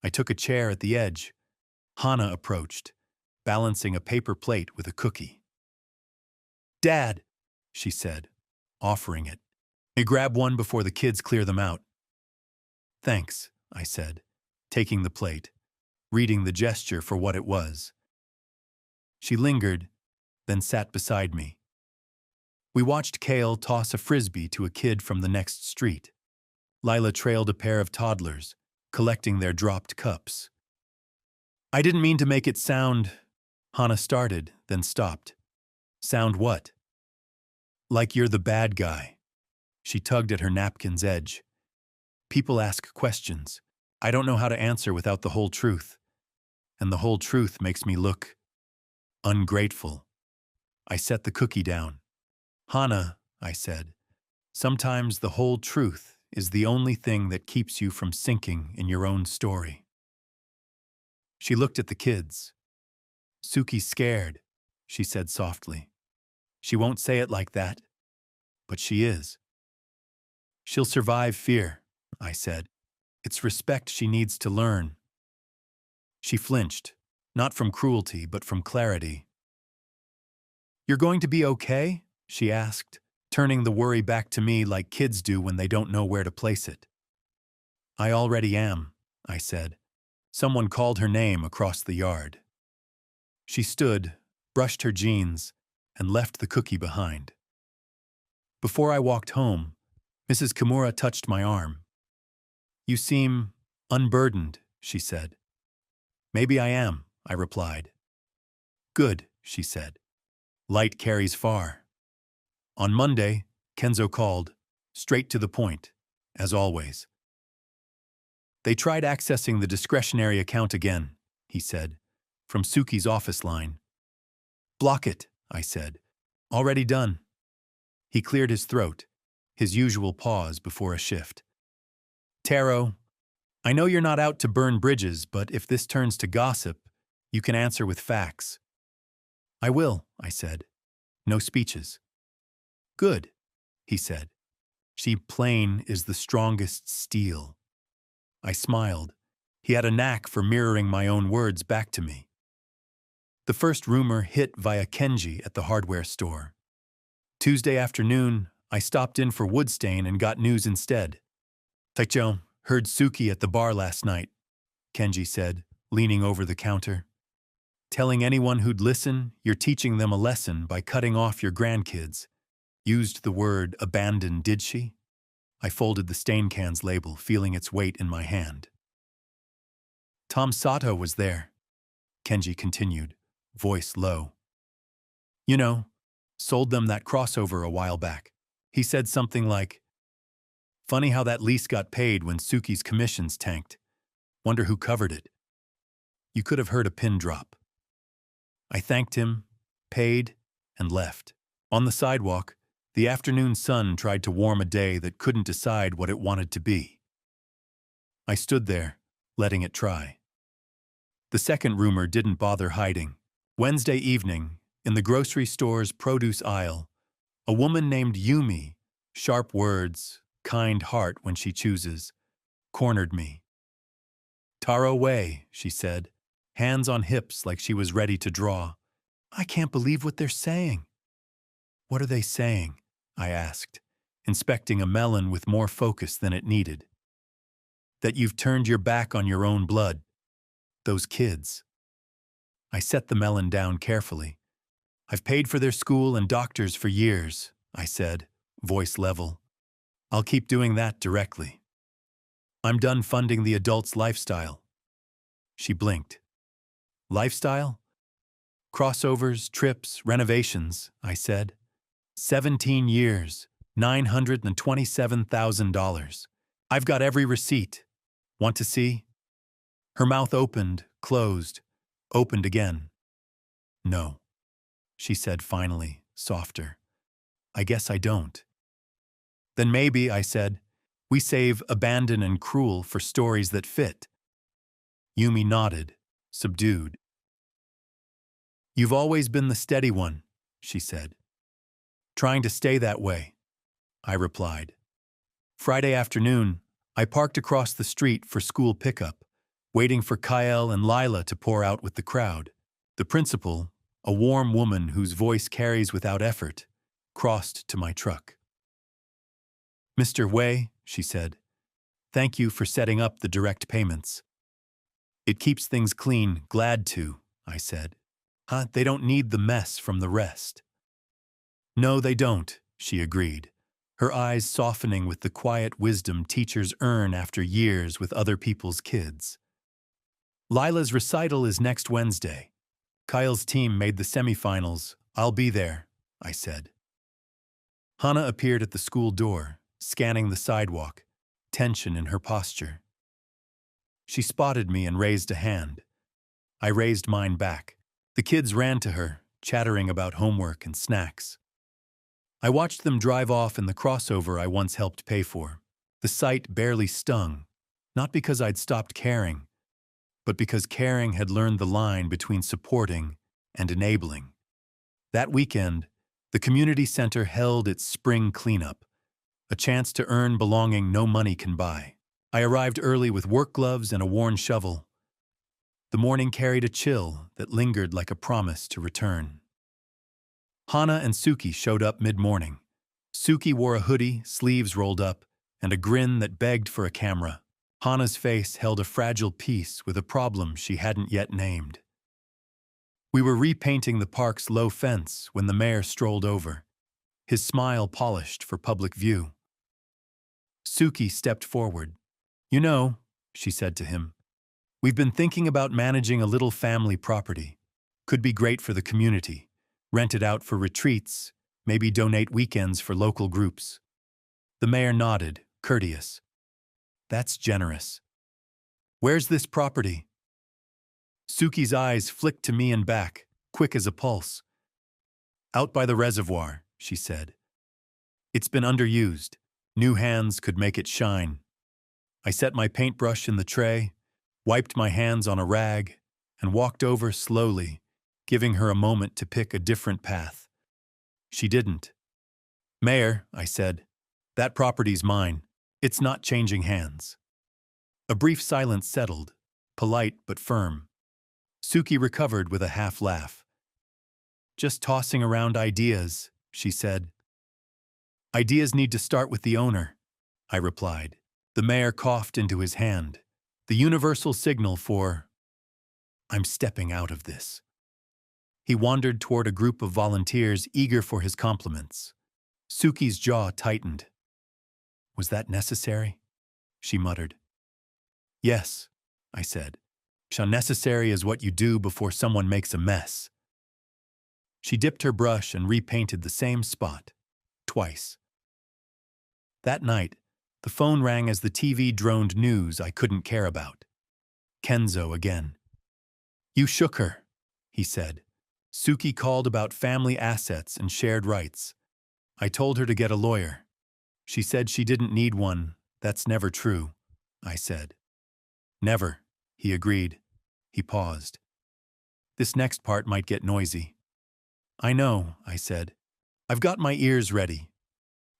I took a chair at the edge. Hannah approached, balancing a paper plate with a cookie. "Dad," she said, offering it. "You grab one before the kids clear them out." "Thanks," I said, taking the plate, reading the gesture for what it was. She lingered, then sat beside me. We watched Kale toss a frisbee to a kid from the next street. Lila trailed a pair of toddlers, collecting their dropped cups. "I didn't mean to make it sound—" Hannah started, then stopped. "Sound what?" "Like you're the bad guy." She tugged at her napkin's edge. "People ask questions. I don't know how to answer without the whole truth. And the whole truth makes me look ungrateful." I set the cookie down. "Hannah," I said, "sometimes the whole truth is the only thing that keeps you from sinking in your own story." She looked at the kids. "Suki's scared," she said softly. "She won't say it like that, but she is." "She'll survive fear," I said. "It's respect she needs to learn." She flinched, not from cruelty, but from clarity. "You're going to be okay?" she asked, turning the worry back to me like kids do when they don't know where to place it. "I already am," I said. Someone called her name across the yard. She stood, brushed her jeans, and left the cookie behind. Before I walked home, Mrs. Kimura touched my arm. "You seem unburdened," she said. "Maybe I am," I replied. "Good," she said. "Light carries far." On Monday, Kenzo called, straight to the point, as always. "They tried accessing the discretionary account again," he said, from Suki's office line. "Block it," I said. "Already done." He cleared his throat, his usual pause before a shift. "Taro, I know you're not out to burn bridges, but if this turns to gossip, you can answer with facts." "I will," I said. "No speeches." "Good," he said. "She plain is the strongest steel." I smiled. He had a knack for mirroring my own words back to me. The first rumor hit via Kenji at the hardware store. Tuesday afternoon, I stopped in for Woodstain and got news instead. "Taicho, heard Suki at the bar last night," Kenji said, leaning over the counter. "Telling anyone who'd listen, you're teaching them a lesson by cutting off your grandkids. Used the word abandon, did she?" I folded the stain can's label, feeling its weight in my hand. "Tom Sato was there," Kenji continued, voice low. "You know, sold them that crossover a while back. He said something like, 'Funny how that lease got paid when Suki's commissions tanked. Wonder who covered it.' You could have heard a pin drop." I thanked him, paid, and left. On the sidewalk, the afternoon sun tried to warm a day that couldn't decide what it wanted to be. I stood there, letting it try. The second rumor didn't bother hiding. Wednesday evening, in the grocery store's produce aisle, a woman named Yumi, sharp words, kind heart when she chooses, cornered me. "Taro Wei," she said, hands on hips like she was ready to draw. "I can't believe what they're saying." "What are they saying?" I asked, inspecting a melon with more focus than it needed. "That you've turned your back on your own blood. Those kids." I set the melon down carefully. "I've paid for their school and doctors for years," I said, voice level. "I'll keep doing that directly. I'm done funding the adult's lifestyle." She blinked. "Lifestyle?" "Crossovers, trips, renovations," I said. 17 years, $927,000. I've got every receipt. Want to see?" Her mouth opened, closed, opened again. "No," she said finally, softer. "I guess I don't." "Then maybe," I said, "we save abandon and cruel for stories that fit." Yumi nodded, subdued. "You've always been the steady one," she said. "Trying to stay that way," I replied. Friday afternoon, I parked across the street for school pickup, waiting for Kyle and Lila to pour out with the crowd. The principal, a warm woman whose voice carries without effort, crossed to my truck. "Mr. Wei," she said, "thank you for setting up the direct payments." "It keeps things clean, glad to," I said. They don't need the mess from the rest." "No, they don't," she agreed, her eyes softening with the quiet wisdom teachers earn after years with other people's kids. "Lila's recital is next Wednesday. Kyle's team made the semifinals. I'll be there," I said. Hana appeared at the school door, scanning the sidewalk, tension in her posture. She spotted me and raised a hand. I raised mine back. The kids ran to her, chattering about homework and snacks. I watched them drive off in the crossover I once helped pay for. The sight barely stung, not because I'd stopped caring, but because caring had learned the line between supporting and enabling. That weekend, the community center held its spring cleanup, a chance to earn belonging no money can buy. I arrived early with work gloves and a worn shovel. The morning carried a chill that lingered like a promise to return. Hana and Suki showed up mid-morning. Suki wore a hoodie, sleeves rolled up, and a grin that begged for a camera. Hana's face held a fragile piece with a problem she hadn't yet named. We were repainting the park's low fence when the mayor strolled over, his smile polished for public view. Suki stepped forward. "You know," she said to him, "we've been thinking about managing a little family property. Could be great for the community. Rent it out for retreats, maybe donate weekends for local groups." The mayor nodded, courteous. "That's generous. Where's this property?" Suki's eyes flicked to me and back, quick as a pulse. "Out by the reservoir," she said. "It's been underused. New hands could make it shine." I set my paintbrush in the tray, wiped my hands on a rag, and walked over slowly, giving her a moment to pick a different path. She didn't. "Mayor," I said, "that property's mine. It's not changing hands." A brief silence settled, polite but firm. Suki recovered with a half laugh. "Just tossing around ideas," she said. "Ideas need to start with the owner," I replied. The mayor coughed into his hand, the universal signal for, "I'm stepping out of this." He wandered toward a group of volunteers eager for his compliments. Suki's jaw tightened. "Was that necessary?" she muttered. "Yes," I said. "Necessary is what you do before someone makes a mess." She dipped her brush and repainted the same spot, twice. That night, the phone rang as the TV droned news I couldn't care about. Kenzo again. "You shook her," he said. "Suki called about family assets and shared rights. I told her to get a lawyer. She said she didn't need one. That's never true," I said. "Never," he agreed. He paused. "This next part might get noisy." "I know," I said. "I've got my ears ready."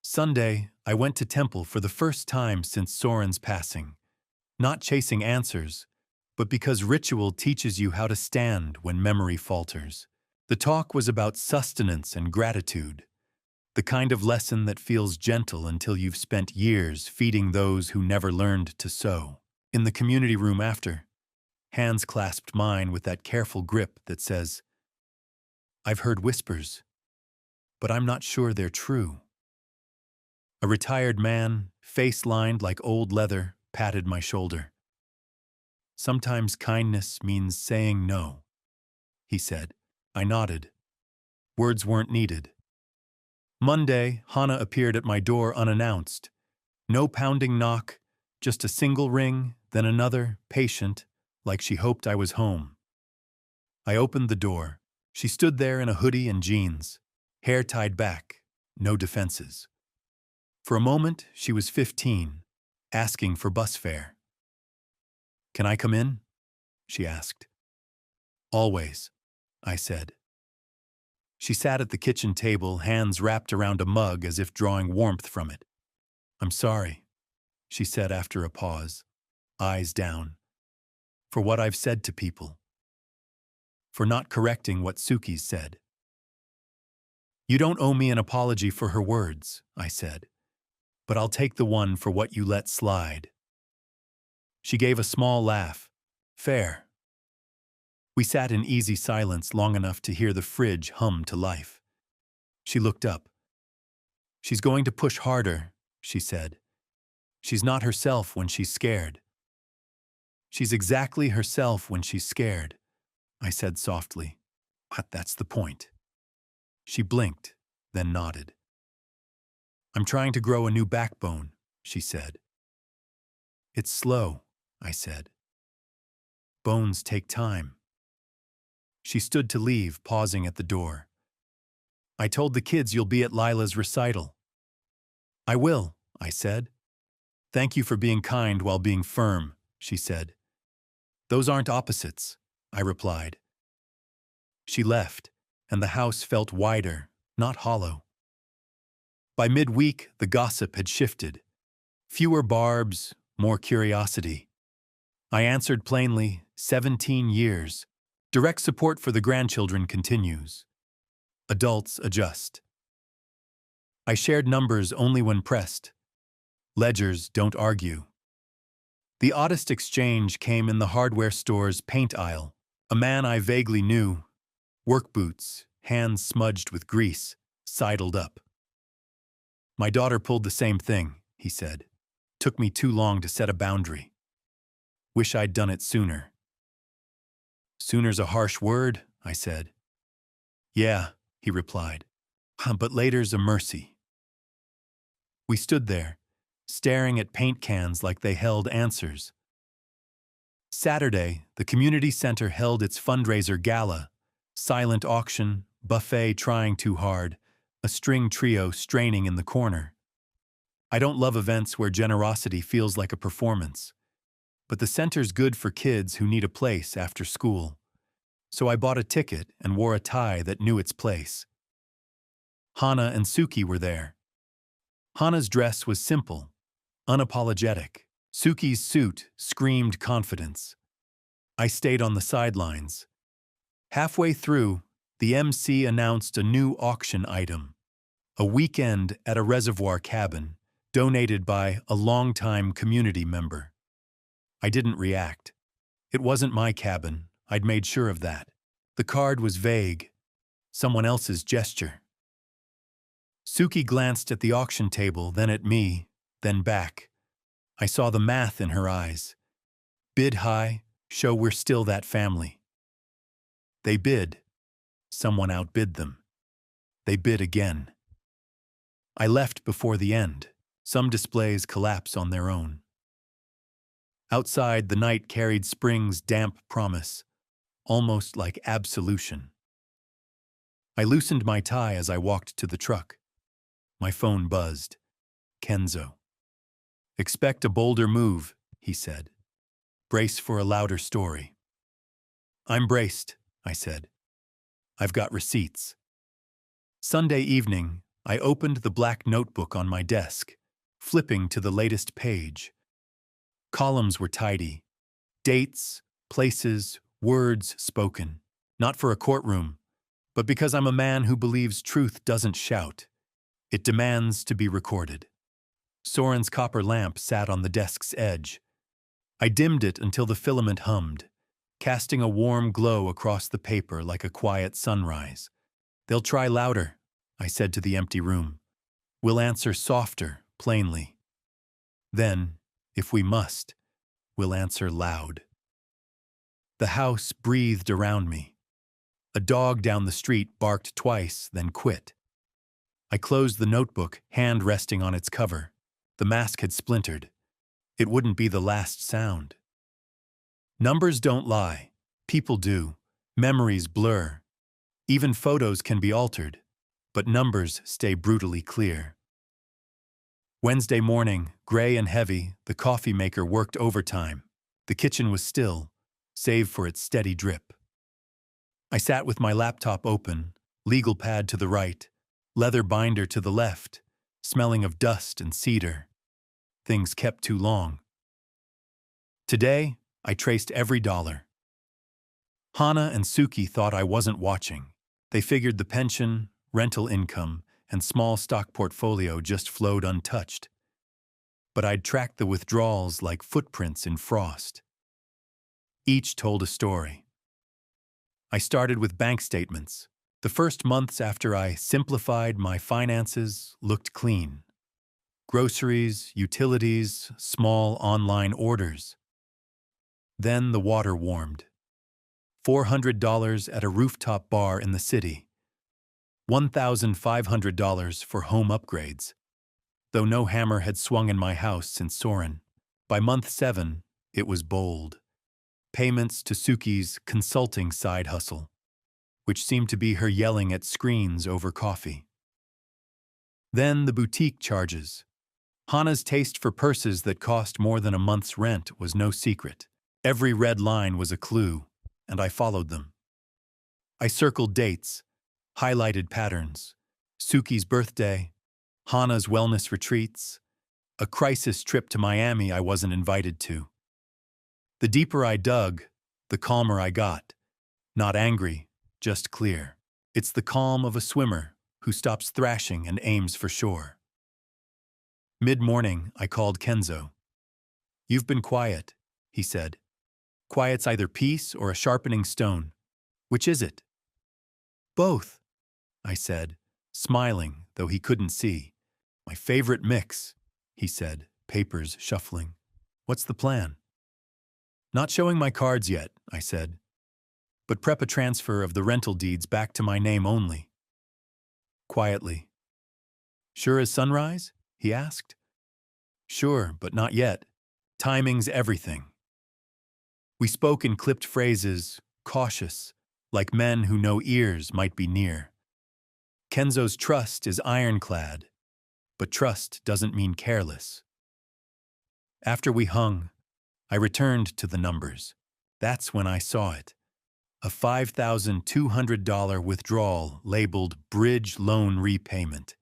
Sunday, I went to temple for the first time since Soren's passing. Not chasing answers, but because ritual teaches you how to stand when memory falters. The talk was about sustenance and gratitude, the kind of lesson that feels gentle until you've spent years feeding those who never learned to sow. In the community room after, hands clasped mine with that careful grip that says, "I've heard whispers, but I'm not sure they're true." A retired man, face lined like old leather, patted my shoulder. "Sometimes kindness means saying no," he said. I nodded. Words weren't needed. Monday, Hana appeared at my door unannounced. No pounding knock, just a single ring, then another, patient, like she hoped I was home. I opened the door. She stood there in a hoodie and jeans, hair tied back, no defenses. For a moment, she was 15, asking for bus fare. "Can I come in?" she asked. "Always," I said. She sat at the kitchen table, hands wrapped around a mug as if drawing warmth from it. "I'm sorry," she said after a pause, eyes down, "for what I've said to people. For not correcting what Suki said." "You don't owe me an apology for her words," I said, "but I'll take the one for what you let slide." She gave a small laugh. "Fair." We sat in easy silence long enough to hear the fridge hum to life. She looked up. "She's going to push harder," she said. "She's not herself when she's scared." "She's exactly herself when she's scared," I said softly. "But that's the point." She blinked, then nodded. "I'm trying to grow a new backbone," she said. "It's slow," I said. "Bones take time." She stood to leave, pausing at the door. "I told the kids you'll be at Lila's recital." "I will," I said. "Thank you for being kind while being firm," she said. "Those aren't opposites," I replied. She left, and the house felt wider, not hollow. By midweek, the gossip had shifted. Fewer barbs, more curiosity. I answered plainly, 17 years. Direct support for the grandchildren continues. Adults adjust. I shared numbers only when pressed. Ledgers don't argue. The oddest exchange came in the hardware store's paint aisle. A man I vaguely knew, work boots, hands smudged with grease, sidled up. "My daughter pulled the same thing," he said. "Took me too long to set a boundary. Wish I'd done it sooner." "Sooner's a harsh word," I said. "Yeah," he replied, "but later's a mercy." We stood there, staring at paint cans like they held answers. Saturday, the community center held its fundraiser gala, silent auction, buffet trying too hard, a string trio straining in the corner. I don't love events where generosity feels like a performance, but the center's good for kids who need a place after school. So I bought a ticket and wore a tie that knew its place. Hana and Suki were there. Hana's dress was simple, unapologetic. Suki's suit screamed confidence. I stayed on the sidelines. Halfway through, the MC announced a new auction item, a weekend at a reservoir cabin, donated by a longtime community member. I didn't react. It wasn't my cabin, I'd made sure of that. The card was vague, someone else's gesture. Suki glanced at the auction table, then at me, then back. I saw the math in her eyes. Bid high, show we're still that family. They bid. Someone outbid them. They bid again. I left before the end. Some displays collapse on their own. Outside, the night carried spring's damp promise, almost like absolution. I loosened my tie as I walked to the truck. My phone buzzed. Kenzo. "Expect a bolder move," he said. "Brace for a louder story." "I'm braced," I said. "I've got receipts." Sunday evening, I opened the black notebook on my desk, flipping to the latest page. Columns were tidy. Dates, places, words spoken. Not for a courtroom, but because I'm a man who believes truth doesn't shout. It demands to be recorded. Soren's copper lamp sat on the desk's edge. I dimmed it until the filament hummed, casting a warm glow across the paper like a quiet sunrise. "They'll try louder," I said to the empty room. "We'll answer softer, plainly. Then, if we must, we'll answer loud." The house breathed around me. A dog down the street barked twice, then quit. I closed the notebook, hand resting on its cover. The mask had splintered. It wouldn't be the last sound. Numbers don't lie. People do. Memories blur. Even photos can be altered, but numbers stay brutally clear. Wednesday morning, gray and heavy, the coffee maker worked overtime. The kitchen was still, save for its steady drip. I sat with my laptop open, legal pad to the right, leather binder to the left, smelling of dust and cedar. Things kept too long. Today, I traced every dollar. Hana and Suki thought I wasn't watching. They figured the pension, rental income, and small stock portfolio just flowed untouched. But I'd tracked the withdrawals like footprints in frost. Each told a story. I started with bank statements. The first months after I simplified my finances looked clean. Groceries, utilities, small online orders. Then the water warmed. $400 at a rooftop bar in the city. $1,500 for home upgrades. Though no hammer had swung in my house since Soren. By month 7, it was bold. Payments to Suki's consulting side hustle, which seemed to be her yelling at screens over coffee. Then the boutique charges. Hana's taste for purses that cost more than a month's rent was no secret. Every red line was a clue, and I followed them. I circled dates, highlighted patterns. Suki's birthday, Hana's wellness retreats, a crisis trip to Miami I wasn't invited to. The deeper I dug, the calmer I got. Not angry, just clear. It's the calm of a swimmer who stops thrashing and aims for shore. Mid-morning, I called Kenzo. "You've been quiet," he said. "Quiet's either peace or a sharpening stone. Which is it?" "Both," I said, smiling, though he couldn't see. "My favorite mix," he said, papers shuffling. "What's the plan?" "Not showing my cards yet," I said, "but prep a transfer of the rental deeds back to my name only." Quietly. "Sure as sunrise?" he asked. "Sure, but not yet. Timing's everything." We spoke in clipped phrases, cautious, like men who know ears might be near. Kenzo's trust is ironclad, but trust doesn't mean careless. After we hung, I returned to the numbers. That's when I saw it. A $5,200 withdrawal labeled Bridge Loan Repayment,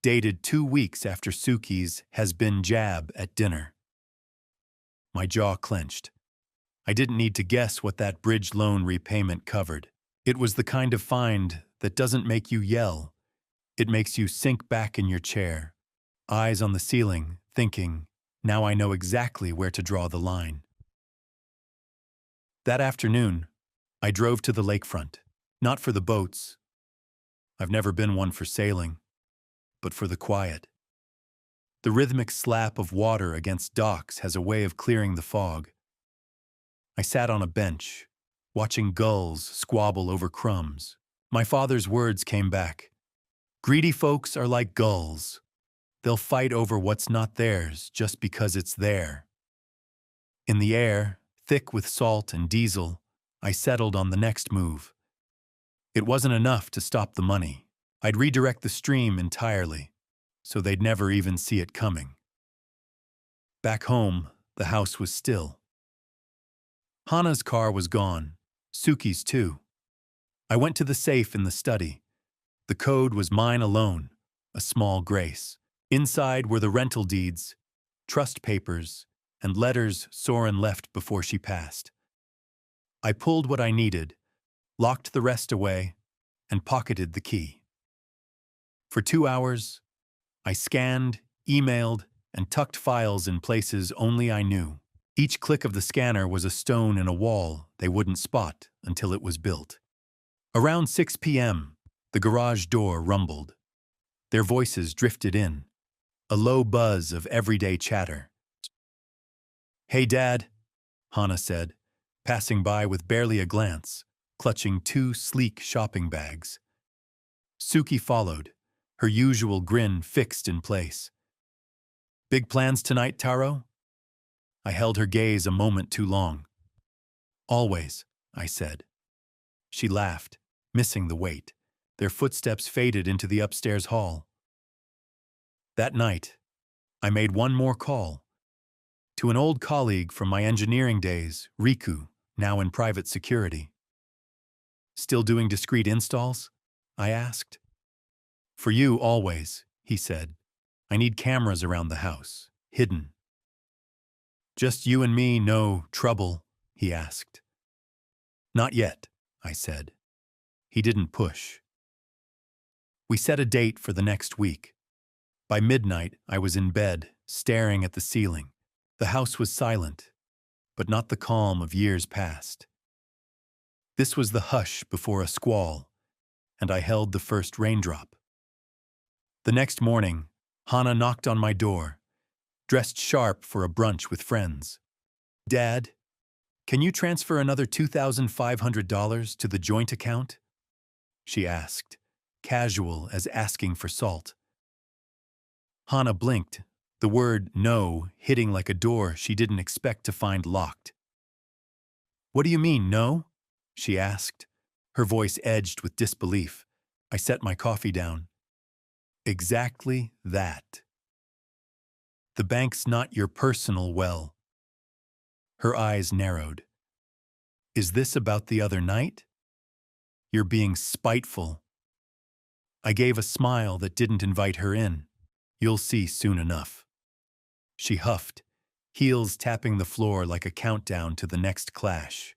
dated 2 weeks after Suki's has been jab at dinner. My jaw clenched. I didn't need to guess what that bridge loan repayment covered. It was the kind of find that doesn't make you yell. It makes you sink back in your chair, eyes on the ceiling, thinking, now I know exactly where to draw the line. That afternoon, I drove to the lakefront, not for the boats. I've never been one for sailing, but for the quiet. The rhythmic slap of water against docks has a way of clearing the fog. I sat on a bench, watching gulls squabble over crumbs. My father's words came back. Greedy folks are like gulls. They'll fight over what's not theirs just because it's there. In the air, thick with salt and diesel, I settled on the next move. It wasn't enough to stop the money. I'd redirect the stream entirely, so they'd never even see it coming. Back home, the house was still. Hana's car was gone, Suki's too. I went to the safe in the study. The code was mine alone, a small grace. Inside were the rental deeds, trust papers, and letters Soren left before she passed. I pulled what I needed, locked the rest away, and pocketed the key. For 2 hours, I scanned, emailed, and tucked files in places only I knew. Each click of the scanner was a stone in a wall they wouldn't spot until it was built. Around 6 p.m., the garage door rumbled. Their voices drifted in, a low buzz of everyday chatter. "Hey, Dad," Hana said, passing by with barely a glance, clutching 2 sleek shopping bags. Suki followed, her usual grin fixed in place. "Big plans tonight, Taro?" I held her gaze a moment too long. "Always," I said. She laughed, missing the weight. Their footsteps faded into the upstairs hall. That night, I made one more call. To an old colleague from my engineering days, Riku, now in private security. "Still doing discreet installs?" I asked. "For you, always," he said. "I need cameras around the house, hidden." "Just you and me, no trouble?" he asked. "Not yet," I said. He didn't push. We set a date for the next week. By midnight, I was in bed, staring at the ceiling. The house was silent, but not the calm of years past. This was the hush before a squall, and I held the first raindrop. The next morning, Hana knocked on my door, dressed sharp for a brunch with friends. "Dad, can you transfer another $2,500 to the joint account?" she asked, casual as asking for salt. Hana blinked, the word no hitting like a door she didn't expect to find locked. "What do you mean, no?" she asked, her voice edged with disbelief. I set my coffee down. "Exactly that. The bank's not your personal well." Her eyes narrowed. "Is this about the other night? You're being spiteful." I gave a smile that didn't invite her in. "You'll see soon enough." She huffed, heels tapping the floor like a countdown to the next clash,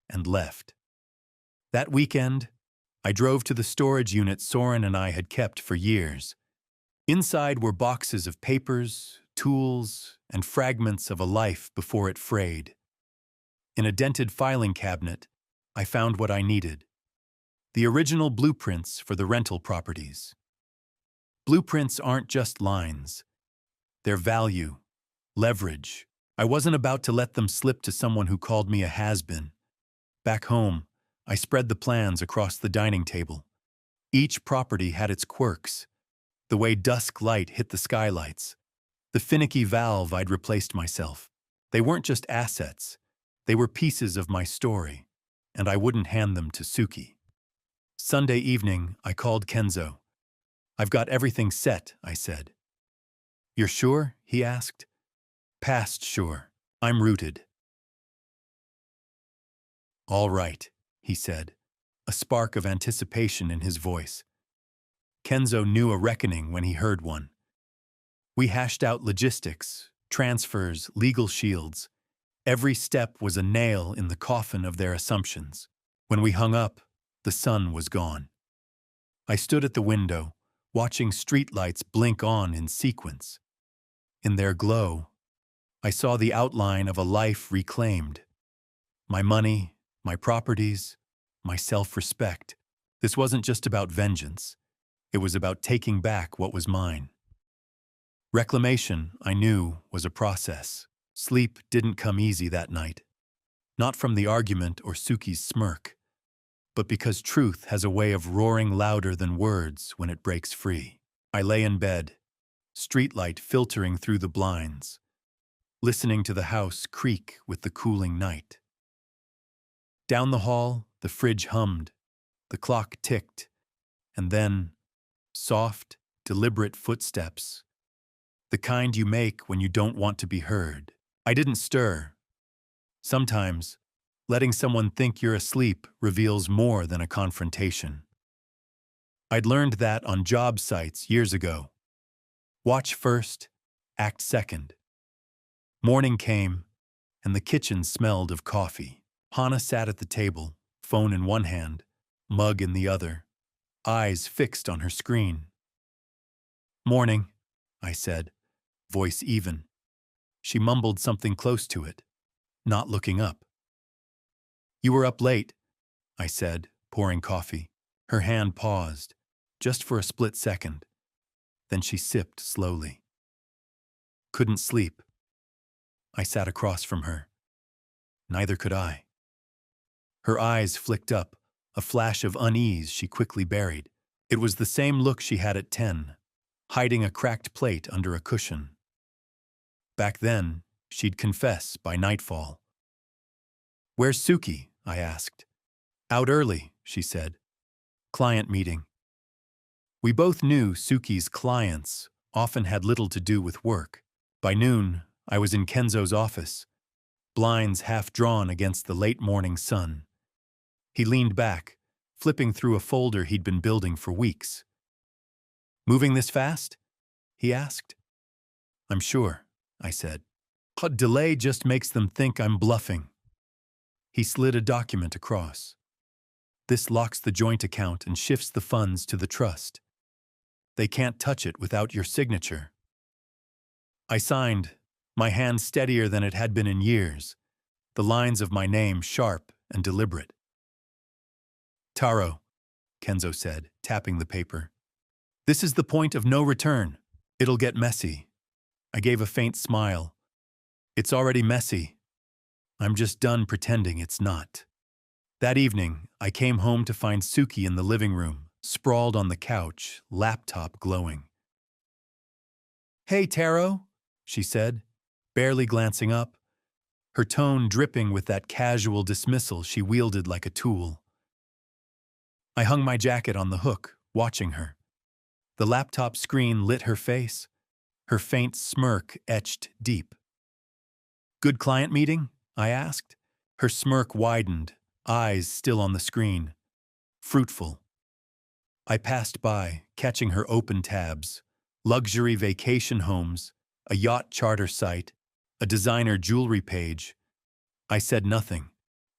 and left. That weekend, I drove to the storage unit Soren and I had kept for years. Inside were boxes of papers, tools, and fragments of a life before it frayed. In a dented filing cabinet, I found what I needed: the original blueprints for the rental properties. Blueprints aren't just lines. They're value, leverage. I wasn't about to let them slip to someone who called me a has-been. Back home, I spread the plans across the dining table. Each property had its quirks: the way dusk light hit the skylights, the finicky valve I'd replaced myself. They weren't just assets. They were pieces of my story, and I wouldn't hand them to Suki. Sunday evening, I called Kenzo. "I've got everything set," I said. "You're sure?" he asked. "Past sure. I'm rooted." "All right," he said, a spark of anticipation in his voice. Kenzo knew a reckoning when he heard one. We hashed out logistics, transfers, legal shields. Every step was a nail in the coffin of their assumptions. When we hung up, the sun was gone. I stood at the window, watching streetlights blink on in sequence. In their glow, I saw the outline of a life reclaimed. My money, my properties, my self-respect. This wasn't just about vengeance. It was about taking back what was mine. Reclamation, I knew, was a process. Sleep didn't come easy that night. Not from the argument or Suki's smirk, but because truth has a way of roaring louder than words when it breaks free. I lay in bed, streetlight filtering through the blinds, listening to the house creak with the cooling night. Down the hall, the fridge hummed, the clock ticked, and then, soft, deliberate footsteps, the kind you make when you don't want to be heard. I didn't stir. Sometimes, letting someone think you're asleep reveals more than a confrontation. I'd learned that on job sites years ago. Watch first, act second. Morning came, and the kitchen smelled of coffee. Hannah sat at the table, phone in one hand, mug in the other, eyes fixed on her screen. "Morning," I said, voice even. She mumbled something close to it, not looking up. "You were up late," I said, pouring coffee. Her hand paused, just for a split second. Then she sipped slowly. "Couldn't sleep." I sat across from her. Neither could I. Her eyes flicked up, a flash of unease she quickly buried. It was the same look she had at 10, hiding a cracked plate under a cushion. Back then, she'd confess by nightfall. "Where's Suki?" I asked. "Out early," she said. "Client meeting." We both knew Suki's clients often had little to do with work. By noon, I was in Kenzo's office, blinds half drawn against the late morning sun. He leaned back, flipping through a folder he'd been building for weeks. "Moving this fast?" he asked. "I'm sure," I said. "A delay just makes them think I'm bluffing." He slid a document across. "This locks the joint account and shifts the funds to the trust. They can't touch it without your signature." I signed, my hand steadier than it had been in years, the lines of my name sharp and deliberate. "Taro," Kenzo said, tapping the paper. "This is the point of no return. It'll get messy." I gave a faint smile. "It's already messy. I'm just done pretending it's not." That evening, I came home to find Suki in the living room, sprawled on the couch, laptop glowing. "Hey, Taro," she said, barely glancing up, her tone dripping with that casual dismissal she wielded like a tool. I hung my jacket on the hook, watching her. The laptop screen lit her face, her faint smirk etched deep. "Good client meeting?" I asked. Her smirk widened, eyes still on the screen. "Fruitful." I passed by, catching her open tabs. Luxury vacation homes, a yacht charter site, a designer jewelry page. I said nothing.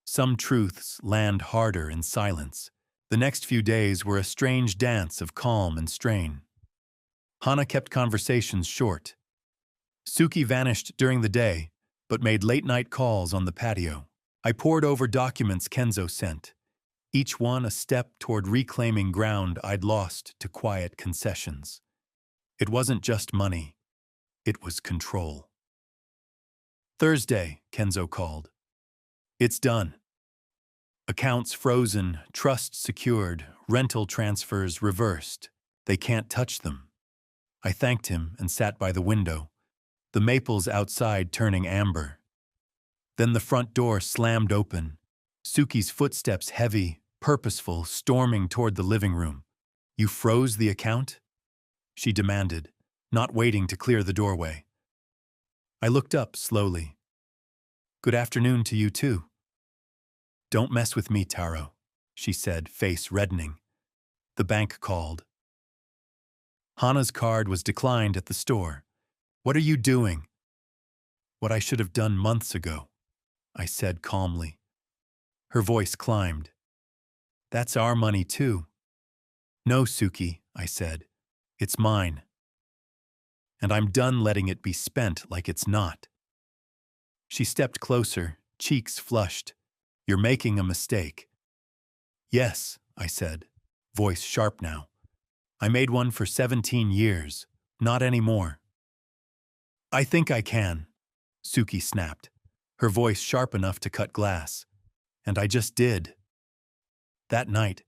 Some truths land harder in silence. The next few days were a strange dance of calm and strain. Hana kept conversations short. Suki vanished during the day, but made late-night calls on the patio. I pored over documents Kenzo sent, each one a step toward reclaiming ground I'd lost to quiet concessions. It wasn't just money. It was control. Thursday, Kenzo called. It's done. Accounts frozen, trust secured, rental transfers reversed. They can't touch them. I thanked him and sat by the window, the maples outside turning amber. Then the front door slammed open, Suki's footsteps heavy, purposeful, storming toward the living room. You froze the account? She demanded, not waiting to clear the doorway. I looked up slowly. Good afternoon to you too. Don't mess with me, Taro, she said, face reddening. The bank called. Hana's card was declined at the store. What are you doing? What I should have done months ago, I said calmly. Her voice climbed. That's our money too. No, Suki, I said. It's mine. And I'm done letting it be spent like it's not. She stepped closer, cheeks flushed. You're making a mistake. Yes, I said, voice sharp now. I made one for 17 years, not anymore. I think I can, Suki snapped, her voice sharp enough to cut glass. And I just did. That night,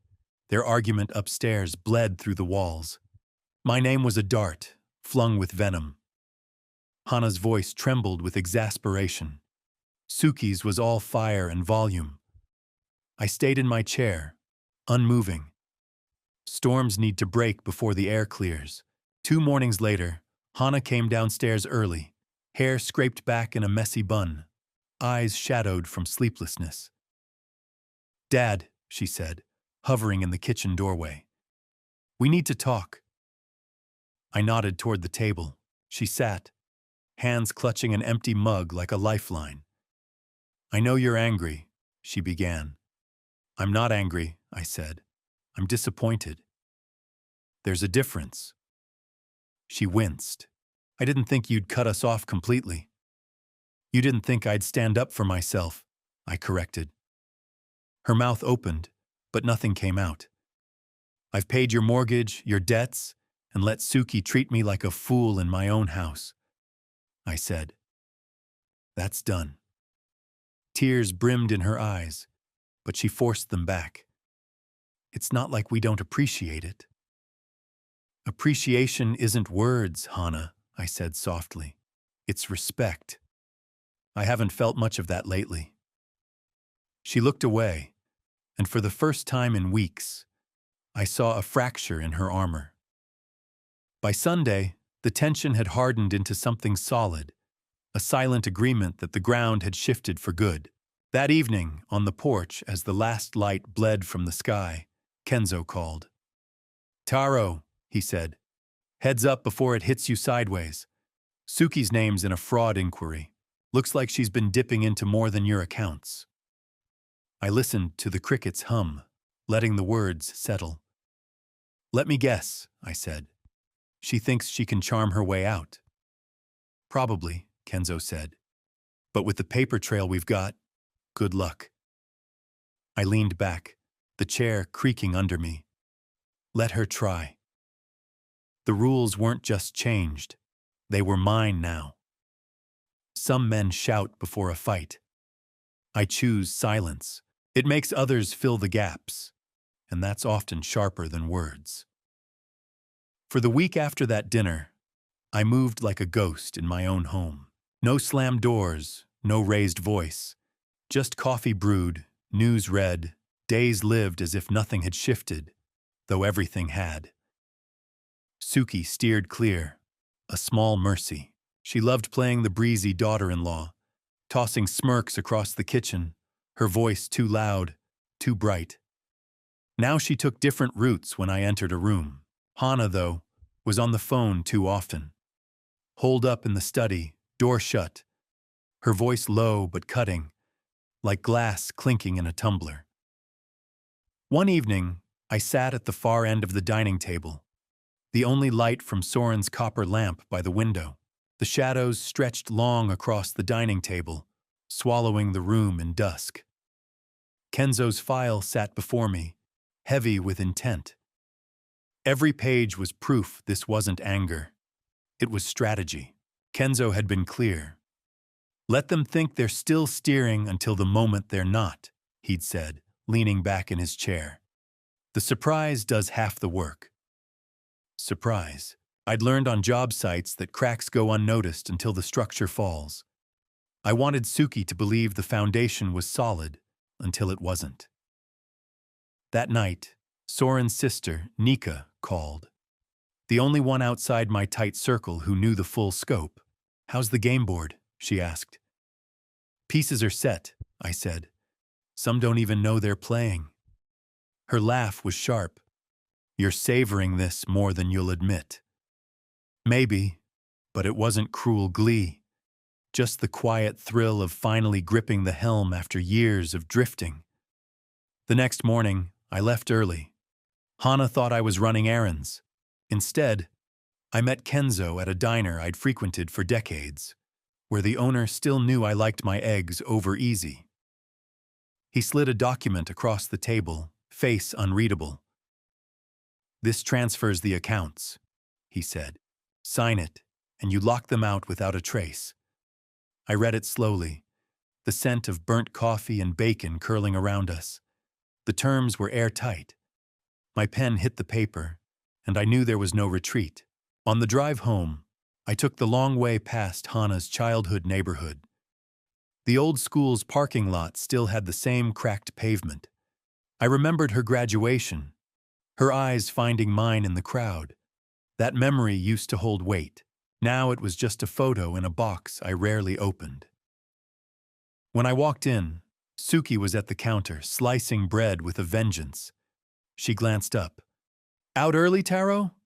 their argument upstairs bled through the walls. My name was a dart, flung with venom. Hana's voice trembled with exasperation. Suki's was all fire and volume. I stayed in my chair, unmoving. Storms need to break before the air clears. 2 mornings later, Hana came downstairs early, hair scraped back in a messy bun, eyes shadowed from sleeplessness. Dad, she said, hovering in the kitchen doorway. We need to talk. I nodded toward the table. She sat, hands clutching an empty mug like a lifeline. I know you're angry, she began. I'm not angry, I said. I'm disappointed. There's a difference. She winced. I didn't think you'd cut us off completely. You didn't think I'd stand up for myself, I corrected. Her mouth opened, but nothing came out. I've paid your mortgage, your debts, and let Suki treat me like a fool in my own house, I said. That's done. Tears brimmed in her eyes, but she forced them back. It's not like we don't appreciate it. Appreciation isn't words, Hana, I said softly. It's respect. I haven't felt much of that lately. She looked away, and for the first time in weeks, I saw a fracture in her armor. By Sunday, the tension had hardened into something solid, a silent agreement that the ground had shifted for good. That evening, on the porch, as the last light bled from the sky, Kenzo called. Taro, he said, heads up before it hits you sideways. Suki's name's in a fraud inquiry. Looks like she's been dipping into more than your accounts. I listened to the crickets hum, letting the words settle. Let me guess, I said. She thinks she can charm her way out. Probably, Kenzo said. But with the paper trail we've got, good luck. I leaned back, the chair creaking under me. Let her try. The rules weren't just changed. They were mine now. Some men shout before a fight. I choose silence. It makes others fill the gaps, and that's often sharper than words. For the week after that dinner, I moved like a ghost in my own home. No slammed doors, no raised voice. Just coffee brewed, news read, days lived as if nothing had shifted, though everything had. Suki steered clear, a small mercy. She loved playing the breezy daughter-in-law, tossing smirks across the kitchen, her voice too loud, too bright. Now she took different routes when I entered a room. Hana, though, was on the phone too often. Holed up in the study, door shut, her voice low but cutting, like glass clinking in a tumbler. One evening, I sat at the far end of the dining table, the only light from Soren's copper lamp by the window. The shadows stretched long across the dining table, swallowing the room in dusk. Kenzo's file sat before me, heavy with intent. Every page was proof this wasn't anger. It was strategy. Kenzo had been clear. "Let them think they're still steering until the moment they're not," he'd said, leaning back in his chair. "The surprise does half the work." Surprise. I'd learned on job sites that cracks go unnoticed until the structure falls. I wanted Suki to believe the foundation was solid until it wasn't. That night, Soren's sister, Nika, called. The only one outside my tight circle who knew the full scope. "How's the game board?" she asked. "Pieces are set," I said. "Some don't even know they're playing." Her laugh was sharp. "You're savoring this more than you'll admit." Maybe, but it wasn't cruel glee. Just the quiet thrill of finally gripping the helm after years of drifting. The next morning, I left early. Hana thought I was running errands. Instead, I met Kenzo at a diner I'd frequented for decades, where the owner still knew I liked my eggs over easy. He slid a document across the table, face unreadable. "This transfers the accounts," he said. "Sign it, and you lock them out without a trace." I read it slowly, the scent of burnt coffee and bacon curling around us. The terms were airtight. My pen hit the paper, and I knew there was no retreat. On the drive home, I took the long way past Hana's childhood neighborhood. The old school's parking lot still had the same cracked pavement. I remembered her graduation, her eyes finding mine in the crowd. That memory used to hold weight. Now it was just a photo in a box I rarely opened. When I walked in, Suki was at the counter, slicing bread with a vengeance. She glanced up. "Out early, Taro?"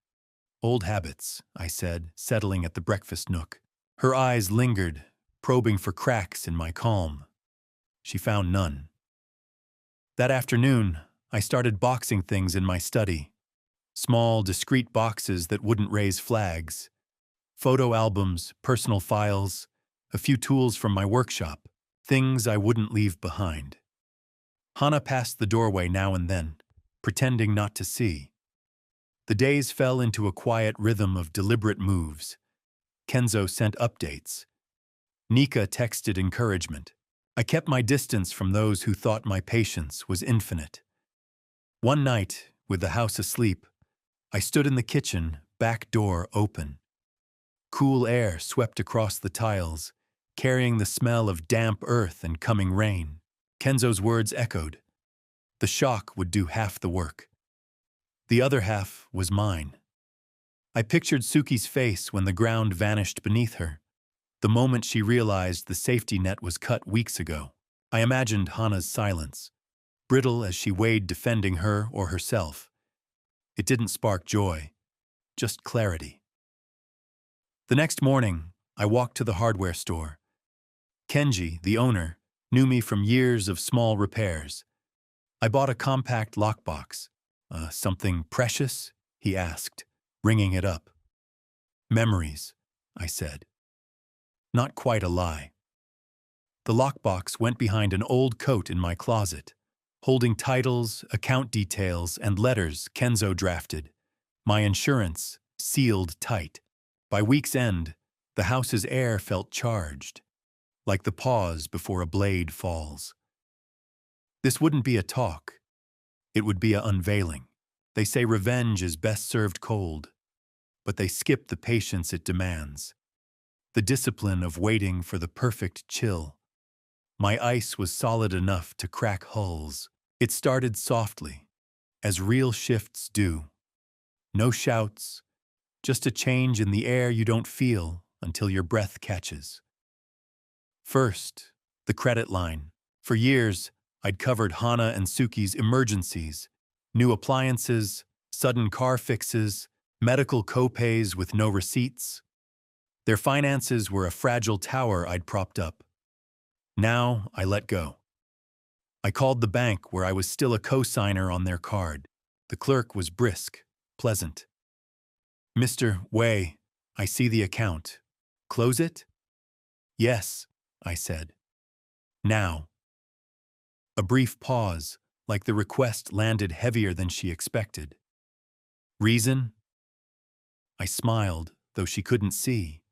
"Old habits," I said, settling at the breakfast nook. Her eyes lingered, probing for cracks in my calm. She found none. That afternoon, I started boxing things in my study. Small, discreet boxes that wouldn't raise flags. Photo albums, personal files, a few tools from my workshop, things I wouldn't leave behind. Hana passed the doorway now and then, pretending not to see. The days fell into a quiet rhythm of deliberate moves. Kenzo sent updates. Nika texted encouragement. I kept my distance from those who thought my patience was infinite. One night, with the house asleep, I stood in the kitchen, back door open. Cool air swept across the tiles, carrying the smell of damp earth and coming rain. Kenzo's words echoed. The shock would do half the work. The other half was mine. I pictured Suki's face when the ground vanished beneath her, the moment she realized the safety net was cut weeks ago. I imagined Hana's silence, brittle as she weighed defending her or herself. It didn't spark joy, just clarity. The next morning, I walked to the hardware store. Kenji, the owner, knew me from years of small repairs. I bought a compact lockbox. "Something precious?" he asked, ringing it up. "Memories," I said. Not quite a lie. The lockbox went behind an old coat in my closet, holding titles, account details, and letters Kenzo drafted. My insurance sealed tight. By week's end, the house's air felt charged, like the pause before a blade falls. This wouldn't be a talk. It would be a unveiling. They say revenge is best served cold, but they skip the patience it demands. The discipline of waiting for the perfect chill. My ice was solid enough to crack hulls. It started softly, as real shifts do. No shouts, just a change in the air you don't feel until your breath catches. First, the credit line. For years, I'd covered Hana and Suki's emergencies, new appliances, sudden car fixes, medical copays with no receipts. Their finances were a fragile tower I'd propped up. Now I let go. I called the bank where I was still a co-signer on their card. The clerk was brisk, pleasant. "Mr. Wei, I see the account. Close it?" "Yes," I said. "Now." A brief pause, like the request landed heavier than she expected. "Reason?" I smiled, though she couldn't see.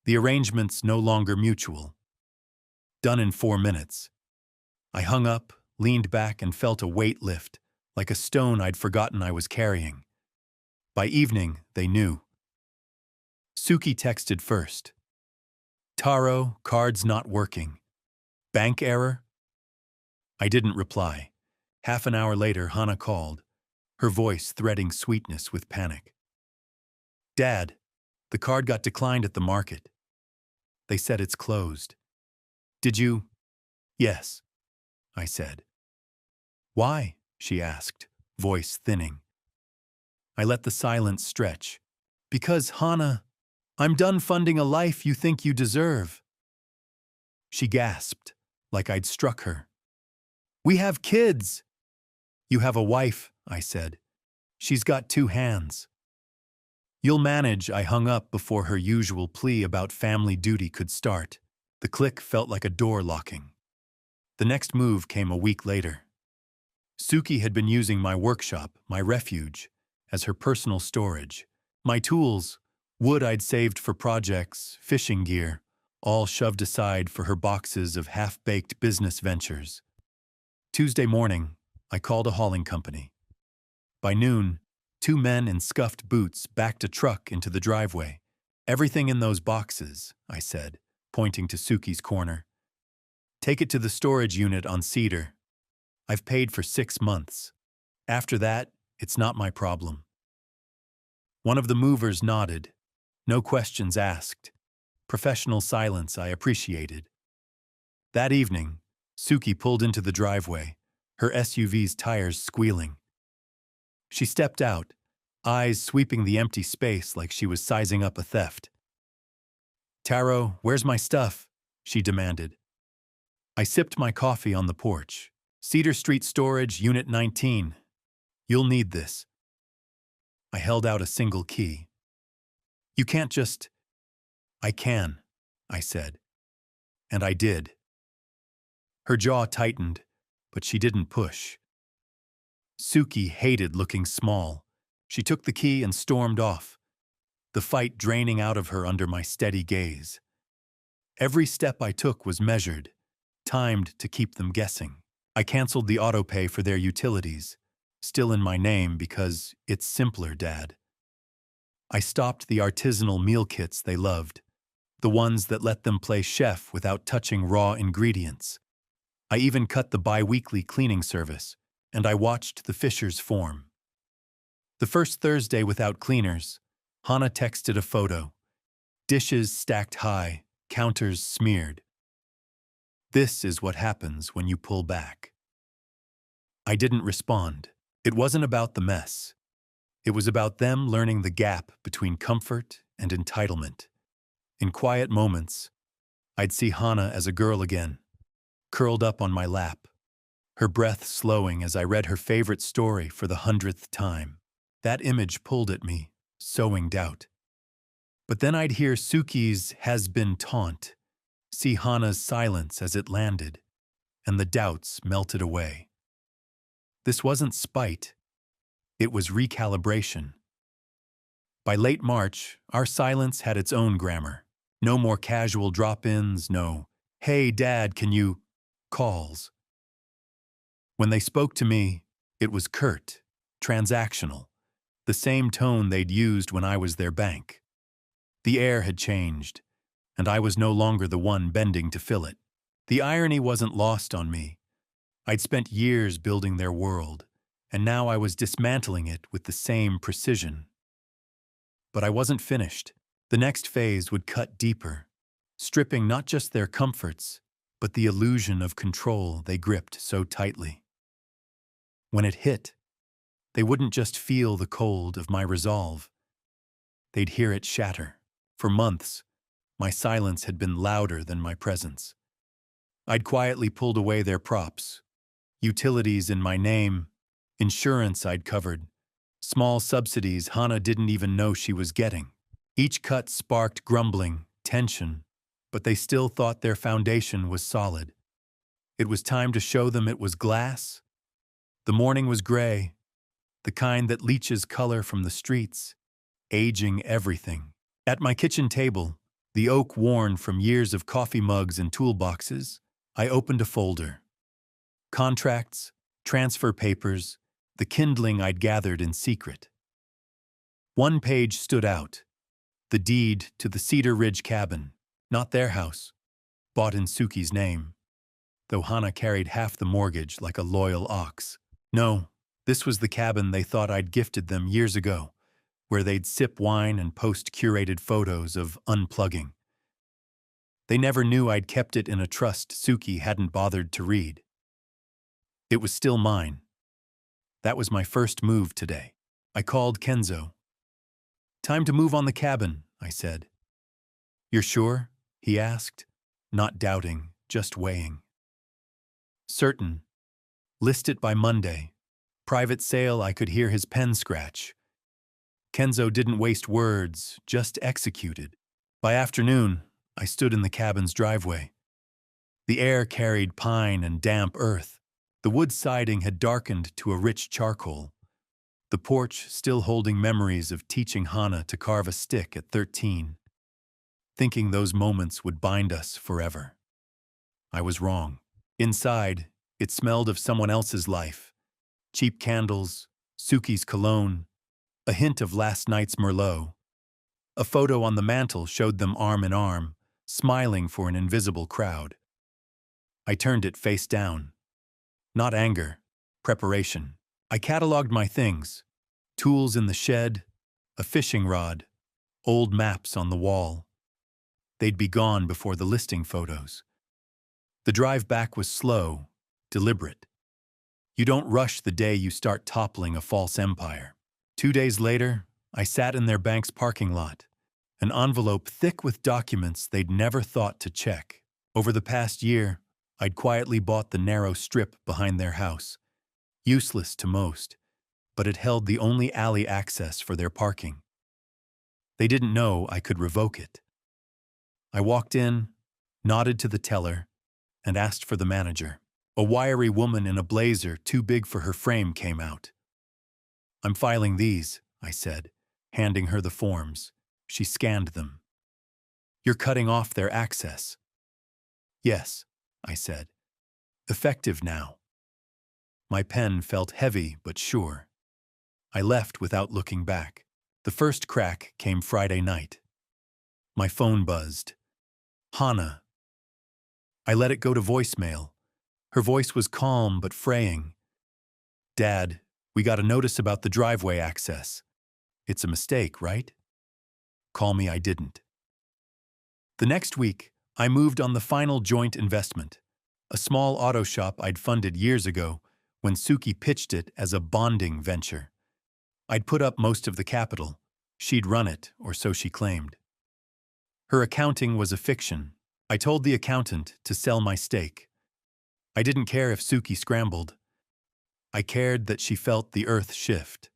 "The arrangement's no longer mutual." "Done in 4 minutes." I hung up, leaned back, and felt a weight lift, like a stone I'd forgotten I was carrying. By evening, they knew. Suki texted first. "Taro, card's not working. Bank error?" I didn't reply. Half an hour later, Hana called, her voice threading sweetness with panic. "Dad, the card got declined at the market. They said it's closed. Did you?" "Yes," I said. "Why?" she asked, voice thinning. I let the silence stretch. "Because, Hana, I'm done funding a life you think you deserve." She gasped, like I'd struck her. "We have kids." "You have a wife," I said. "She's got 2 hands." "You'll manage," I hung up before her usual plea about family duty could start. The click felt like a door locking. The next move came a week later. Suki had been using my workshop, my refuge, as her personal storage. My tools, wood I'd saved for projects, fishing gear, all shoved aside for her boxes of half-baked business ventures. Tuesday morning, I called a hauling company. By noon, 2 men in scuffed boots backed a truck into the driveway. "Everything in those boxes," I said, pointing to Suki's corner. "Take it to the storage unit on Cedar. I've paid for 6 months. After that, it's not my problem." One of the movers nodded. No questions asked. Professional silence I appreciated. That evening, Suki pulled into the driveway, her SUV's tires squealing. She stepped out, eyes sweeping the empty space like she was sizing up a theft. "Taro, where's my stuff?" she demanded. I sipped my coffee on the porch. "Cedar Street Storage, Unit 19. You'll need this." I held out a single key. "You can't just—" "I can," I said. And I did. Her jaw tightened, but she didn't push. Suki hated looking small. She took the key and stormed off, the fight draining out of her under my steady gaze. Every step I took was measured, timed to keep them guessing. I canceled the autopay for their utilities, still in my name because it's simpler, Dad. I stopped the artisanal meal kits they loved, the ones that let them play chef without touching raw ingredients. I even cut the bi-weekly cleaning service, and I watched the fishers form. The first Thursday without cleaners, Hana texted a photo. Dishes stacked high, counters smeared. This is what happens when you pull back. I didn't respond. It wasn't about the mess. It was about them learning the gap between comfort and entitlement. In quiet moments, I'd see Hana as a girl again, curled up on my lap, her breath slowing as I read her favorite story for the 100th time. That image pulled at me, sowing doubt. But then I'd hear Suki's has-been taunt, see Hana's silence as it landed, and the doubts melted away. This wasn't spite. It was recalibration. By late March, our silence had its own grammar. No more casual drop-ins, no, "Hey, Dad, can you?" calls. When they spoke to me, it was curt, transactional, the same tone they'd used when I was their bank. The air had changed, and I was no longer the one bending to fill it. The irony wasn't lost on me. I'd spent years building their world, and now I was dismantling it with the same precision. But I wasn't finished. The next phase would cut deeper, stripping not just their comforts, but the illusion of control they gripped so tightly. When it hit, they wouldn't just feel the cold of my resolve. They'd hear it shatter. For months, my silence had been louder than my presence. I'd quietly pulled away their props, utilities in my name, insurance I'd covered, Small subsidies Hannah didn't even know she was getting. Each cut sparked grumbling, tension, but they still thought their foundation was solid. It was time to show them it was glass. The morning was gray, the kind that leaches color from the streets, aging everything. At my kitchen table, the oak worn from years of coffee mugs and toolboxes, I opened a folder. Contracts, transfer papers, the kindling I'd gathered in secret. One page stood out. The deed to the Cedar Ridge cabin, not their house, bought in Suki's name, though Hannah carried half the mortgage like a loyal ox. No, this was the cabin they thought I'd gifted them years ago, where they'd sip wine and post curated photos of unplugging. They never knew I'd kept it in a trust Suki hadn't bothered to read. It was still mine. That was my first move today. I called Kenzo. "Time to move on the cabin," I said. "You're sure?" he asked, not doubting, just weighing. "Certain. List it by Monday. Private sale." I could hear his pen scratch. Kenzo didn't waste words, just executed. By afternoon, I stood in the cabin's driveway. The air carried pine and damp earth. The wood siding had darkened to a rich charcoal. The porch still holding memories of teaching Hannah to carve a stick at 13, thinking those moments would bind us forever. I was wrong. Inside, it smelled of someone else's life. Cheap candles, Suki's cologne, a hint of last night's Merlot. A photo on the mantel showed them arm in arm, smiling for an invisible crowd. I turned it face down. Not anger, preparation. I cataloged my things. Tools in the shed, a fishing rod, old maps on the wall. They'd be gone before the listing photos. The drive back was slow, deliberate. You don't rush the day you start toppling a false empire. 2 days later, I sat in their bank's parking lot, an envelope thick with documents they'd never thought to check. Over the past year, I'd quietly bought the narrow strip behind their house. Useless to most, but it held the only alley access for their parking. They didn't know I could revoke it. I walked in, nodded to the teller, and asked for the manager. A wiry woman in a blazer too big for her frame came out. "I'm filing these," I said, handing her the forms. She scanned them. "You're cutting off their access." "Yes," I said. "Effective now." My pen felt heavy but sure. I left without looking back. The first crack came Friday night. My phone buzzed. Hannah. I let it go to voicemail. Her voice was calm but fraying. "Dad, we got a notice about the driveway access. It's a mistake, right?" Call me I didn't. The next week, I moved on the final joint investment, a small auto shop I'd funded years ago when Suki pitched it as a bonding venture. I'd put up most of the capital. She'd run it, or so she claimed. Her accounting was a fiction. I told the accountant to sell my stake. I didn't care if Suki scrambled. I cared that she felt the earth shift.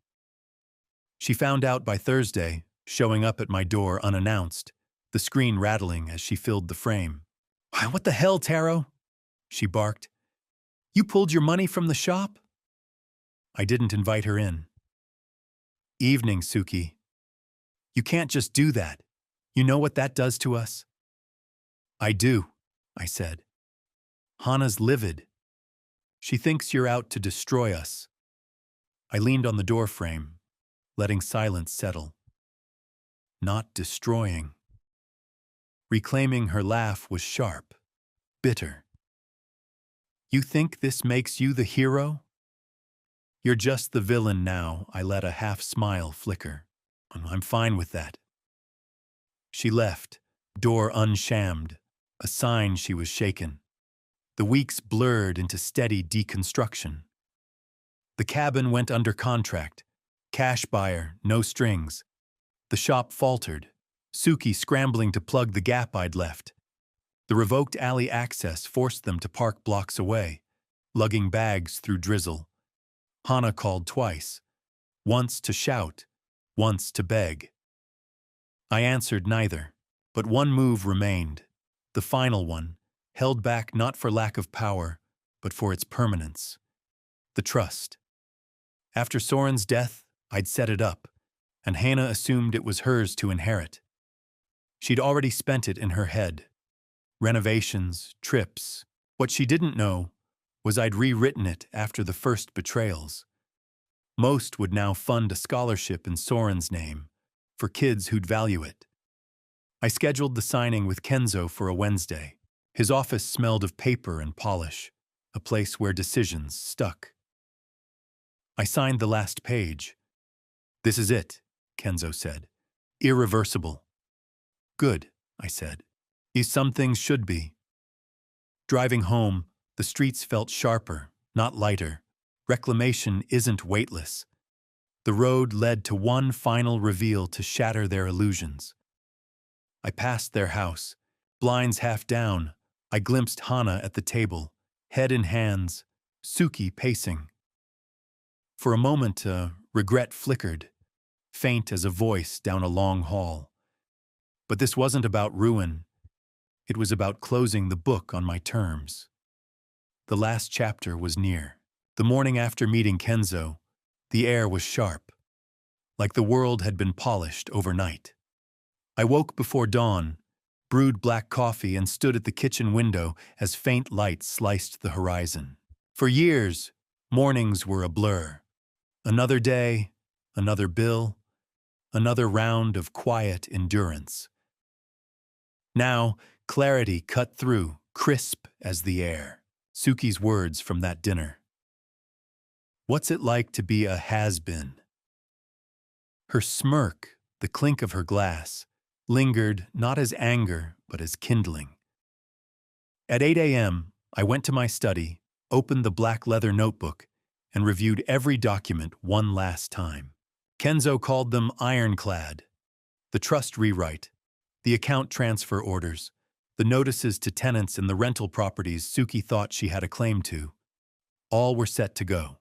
She found out by Thursday, showing up at my door unannounced, the screen rattling as she filled the frame. "What the hell, Taro?" she barked. "You pulled your money from the shop?" I didn't invite her in. "Evening, Suki. You can't just do that. You know what that does to us?" "I do," I said. "Hannah's livid. She thinks you're out to destroy us." I leaned on the door frame, letting silence settle. Not destroying. Reclaiming her laugh was sharp, bitter. "You think this makes you the hero? You're just the villain now." I let a half-smile flicker. "I'm fine with that." She left, door unshammed, a sign she was shaken. The weeks blurred into steady deconstruction. The cabin went under contract. Cash buyer, no strings. The shop faltered, Suki scrambling to plug the gap I'd left. The revoked alley access forced them to park blocks away, lugging bags through drizzle. Hannah called twice. once to shout, once to beg. I answered neither, but one move remained, the final one, held back not for lack of power, but for its permanence. The trust. After Soren's death, I'd set it up, and Hannah assumed it was hers to inherit. She'd already spent it in her head. Renovations, trips. What she didn't know was I'd rewritten it after the first betrayals. Most would now fund a scholarship in Soren's name, for kids who'd value it. I scheduled the signing with Kenzo for a Wednesday. His office smelled of paper and polish, a place where decisions stuck. I signed the last page. "This is it," Kenzo said. "Irreversible." "Good," I said. "Some things should be." Driving home, the streets felt sharper, not lighter. Reclamation isn't weightless. The road led to one final reveal to shatter their illusions. I passed their house. Blinds half down, I glimpsed Hana at the table, head in hands, Suki pacing. For a moment, regret flickered, faint as a voice down a long hall. But this wasn't about ruin. It was about closing the book on my terms. The last chapter was near. The morning after meeting Kenzo, the air was sharp, like the world had been polished overnight. I woke before dawn, brewed black coffee, and stood at the kitchen window as faint light sliced the horizon. For years, mornings were a blur. Another day, another bill, another round of quiet endurance. Now, clarity cut through, crisp as the air. Suki's words from that dinner. "What's it like to be a has-been?" Her smirk, the clink of her glass, lingered not as anger, but as kindling. At 8 a.m., I went to my study, opened the black leather notebook, and reviewed every document one last time. Kenzo called them ironclad. The trust rewrite, the account transfer orders, the notices to tenants in the rental properties Suki thought she had a claim to. All were set to go.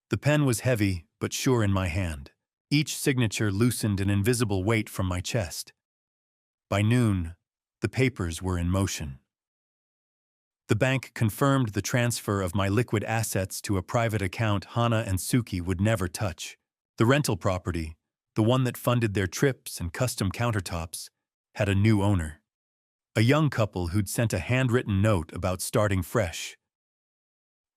The pen was heavy, but sure in my hand. Each signature loosened an invisible weight from my chest. By noon, the papers were in motion. The bank confirmed the transfer of my liquid assets to a private account Hana and Suki would never touch. The rental property, the one that funded their trips and custom countertops, had a new owner. A young couple who'd sent a handwritten note about starting fresh.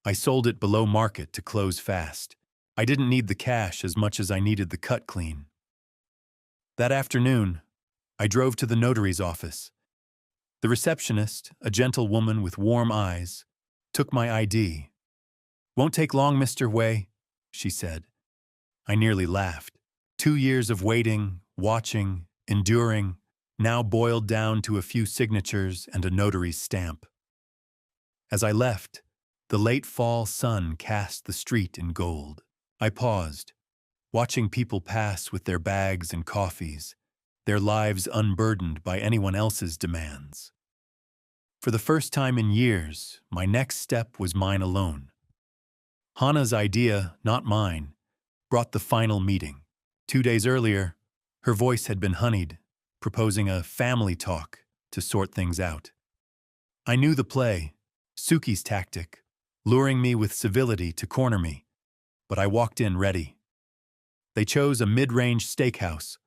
I sold it below market to close fast. I didn't need the cash as much as I needed the cut clean. That afternoon, I drove to the notary's office. The receptionist, a gentle woman with warm eyes, took my ID. "Won't take long, Mr. Wei," she said. I nearly laughed. 2 years of waiting, watching, enduring, now boiled down to a few signatures and a notary's stamp. As I left, the late fall sun cast the street in gold. I paused, watching people pass with their bags and coffees, their lives unburdened by anyone else's demands. For the first time in years, my next step was mine alone. Hana's idea, not mine, brought the final meeting. 2 days earlier, her voice had been honeyed, proposing a family talk to sort things out. I knew the play, Suki's tactic, luring me with civility to corner me, but I walked in ready. They chose a mid-range steakhouse,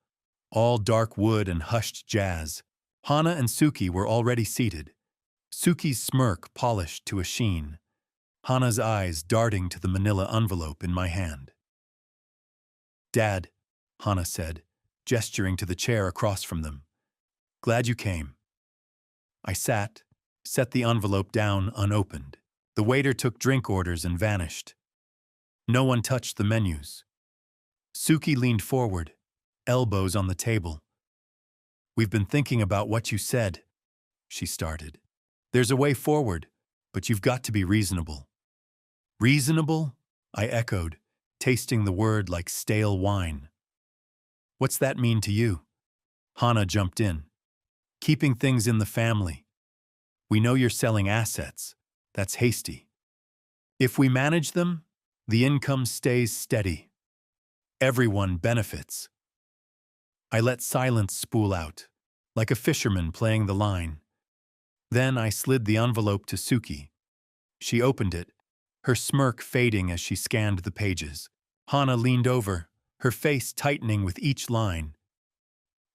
all dark wood and hushed jazz. Hana and Suki were already seated, Suki's smirk polished to a sheen, Hana's eyes darting to the manila envelope in my hand. "Dad," Hana said, gesturing to the chair across from them. "Glad you came." I sat, set the envelope down unopened. The waiter took drink orders and vanished. No one touched the menus. Suki leaned forward, elbows on the table. "We've been thinking about what you said," she started. "There's a way forward, but you've got to be reasonable." "Reasonable?" I echoed, tasting the word like stale wine. "What's that mean to you?" Hana jumped in. "Keeping things in the family. We know you're selling assets. That's hasty. If we manage them, the income stays steady. Everyone benefits. I let silence spool out, like a fisherman playing the line. Then I slid the envelope to Suki. She opened it, her smirk fading as she scanned the pages. Hana leaned over, her face tightening with each line.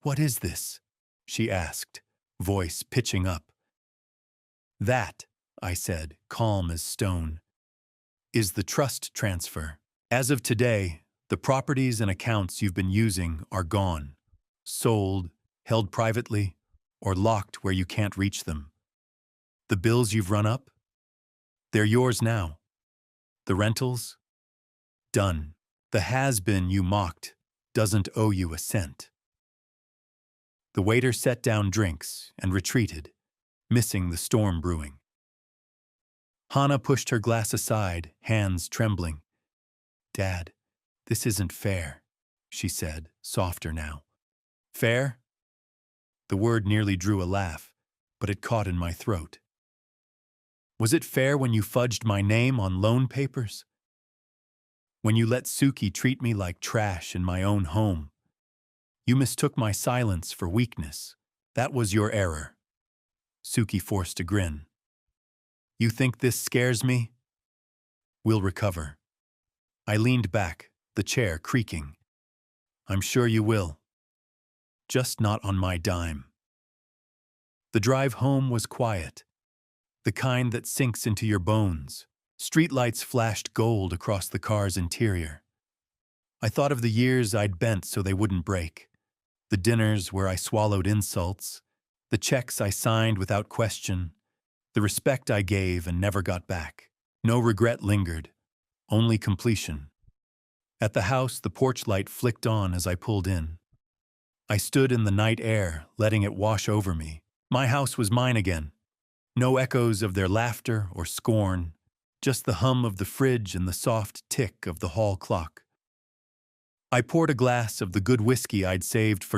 "What is this?" she asked, voice pitching up. "That," I said, calm as stone, "is the trust transfer. As of today, the properties and accounts you've been using are gone, sold, held privately, or locked where you can't reach them. The bills you've run up? They're yours now. The rentals? Done. The has-been you mocked doesn't owe you a cent." The waiter set down drinks and retreated, missing the storm brewing. Hana pushed her glass aside, hands trembling. "Dad, this isn't fair," she said, softer now. "Fair?" The word nearly drew a laugh, but it caught in my throat. "Was it fair when you fudged my name on loan papers? When you let Suki treat me like trash in my own home? You mistook my silence for weakness. That was your error." Suki forced a grin. "You think this scares me? We'll recover." I leaned back, the chair creaking. "I'm sure you will. Just not on my dime." The drive home was quiet, the kind that sinks into your bones. Streetlights flashed gold across the car's interior. I thought of the years I'd bent so they wouldn't break, the dinners where I swallowed insults, the checks I signed without question, the respect I gave and never got back. No regret lingered, only completion. At the house, the porch light flicked on as I pulled in. I stood in the night air, letting it wash over me. My house was mine again. No echoes of their laughter or scorn, just the hum of the fridge and the soft tick of the hall clock. I poured a glass of the good whiskey I'd saved for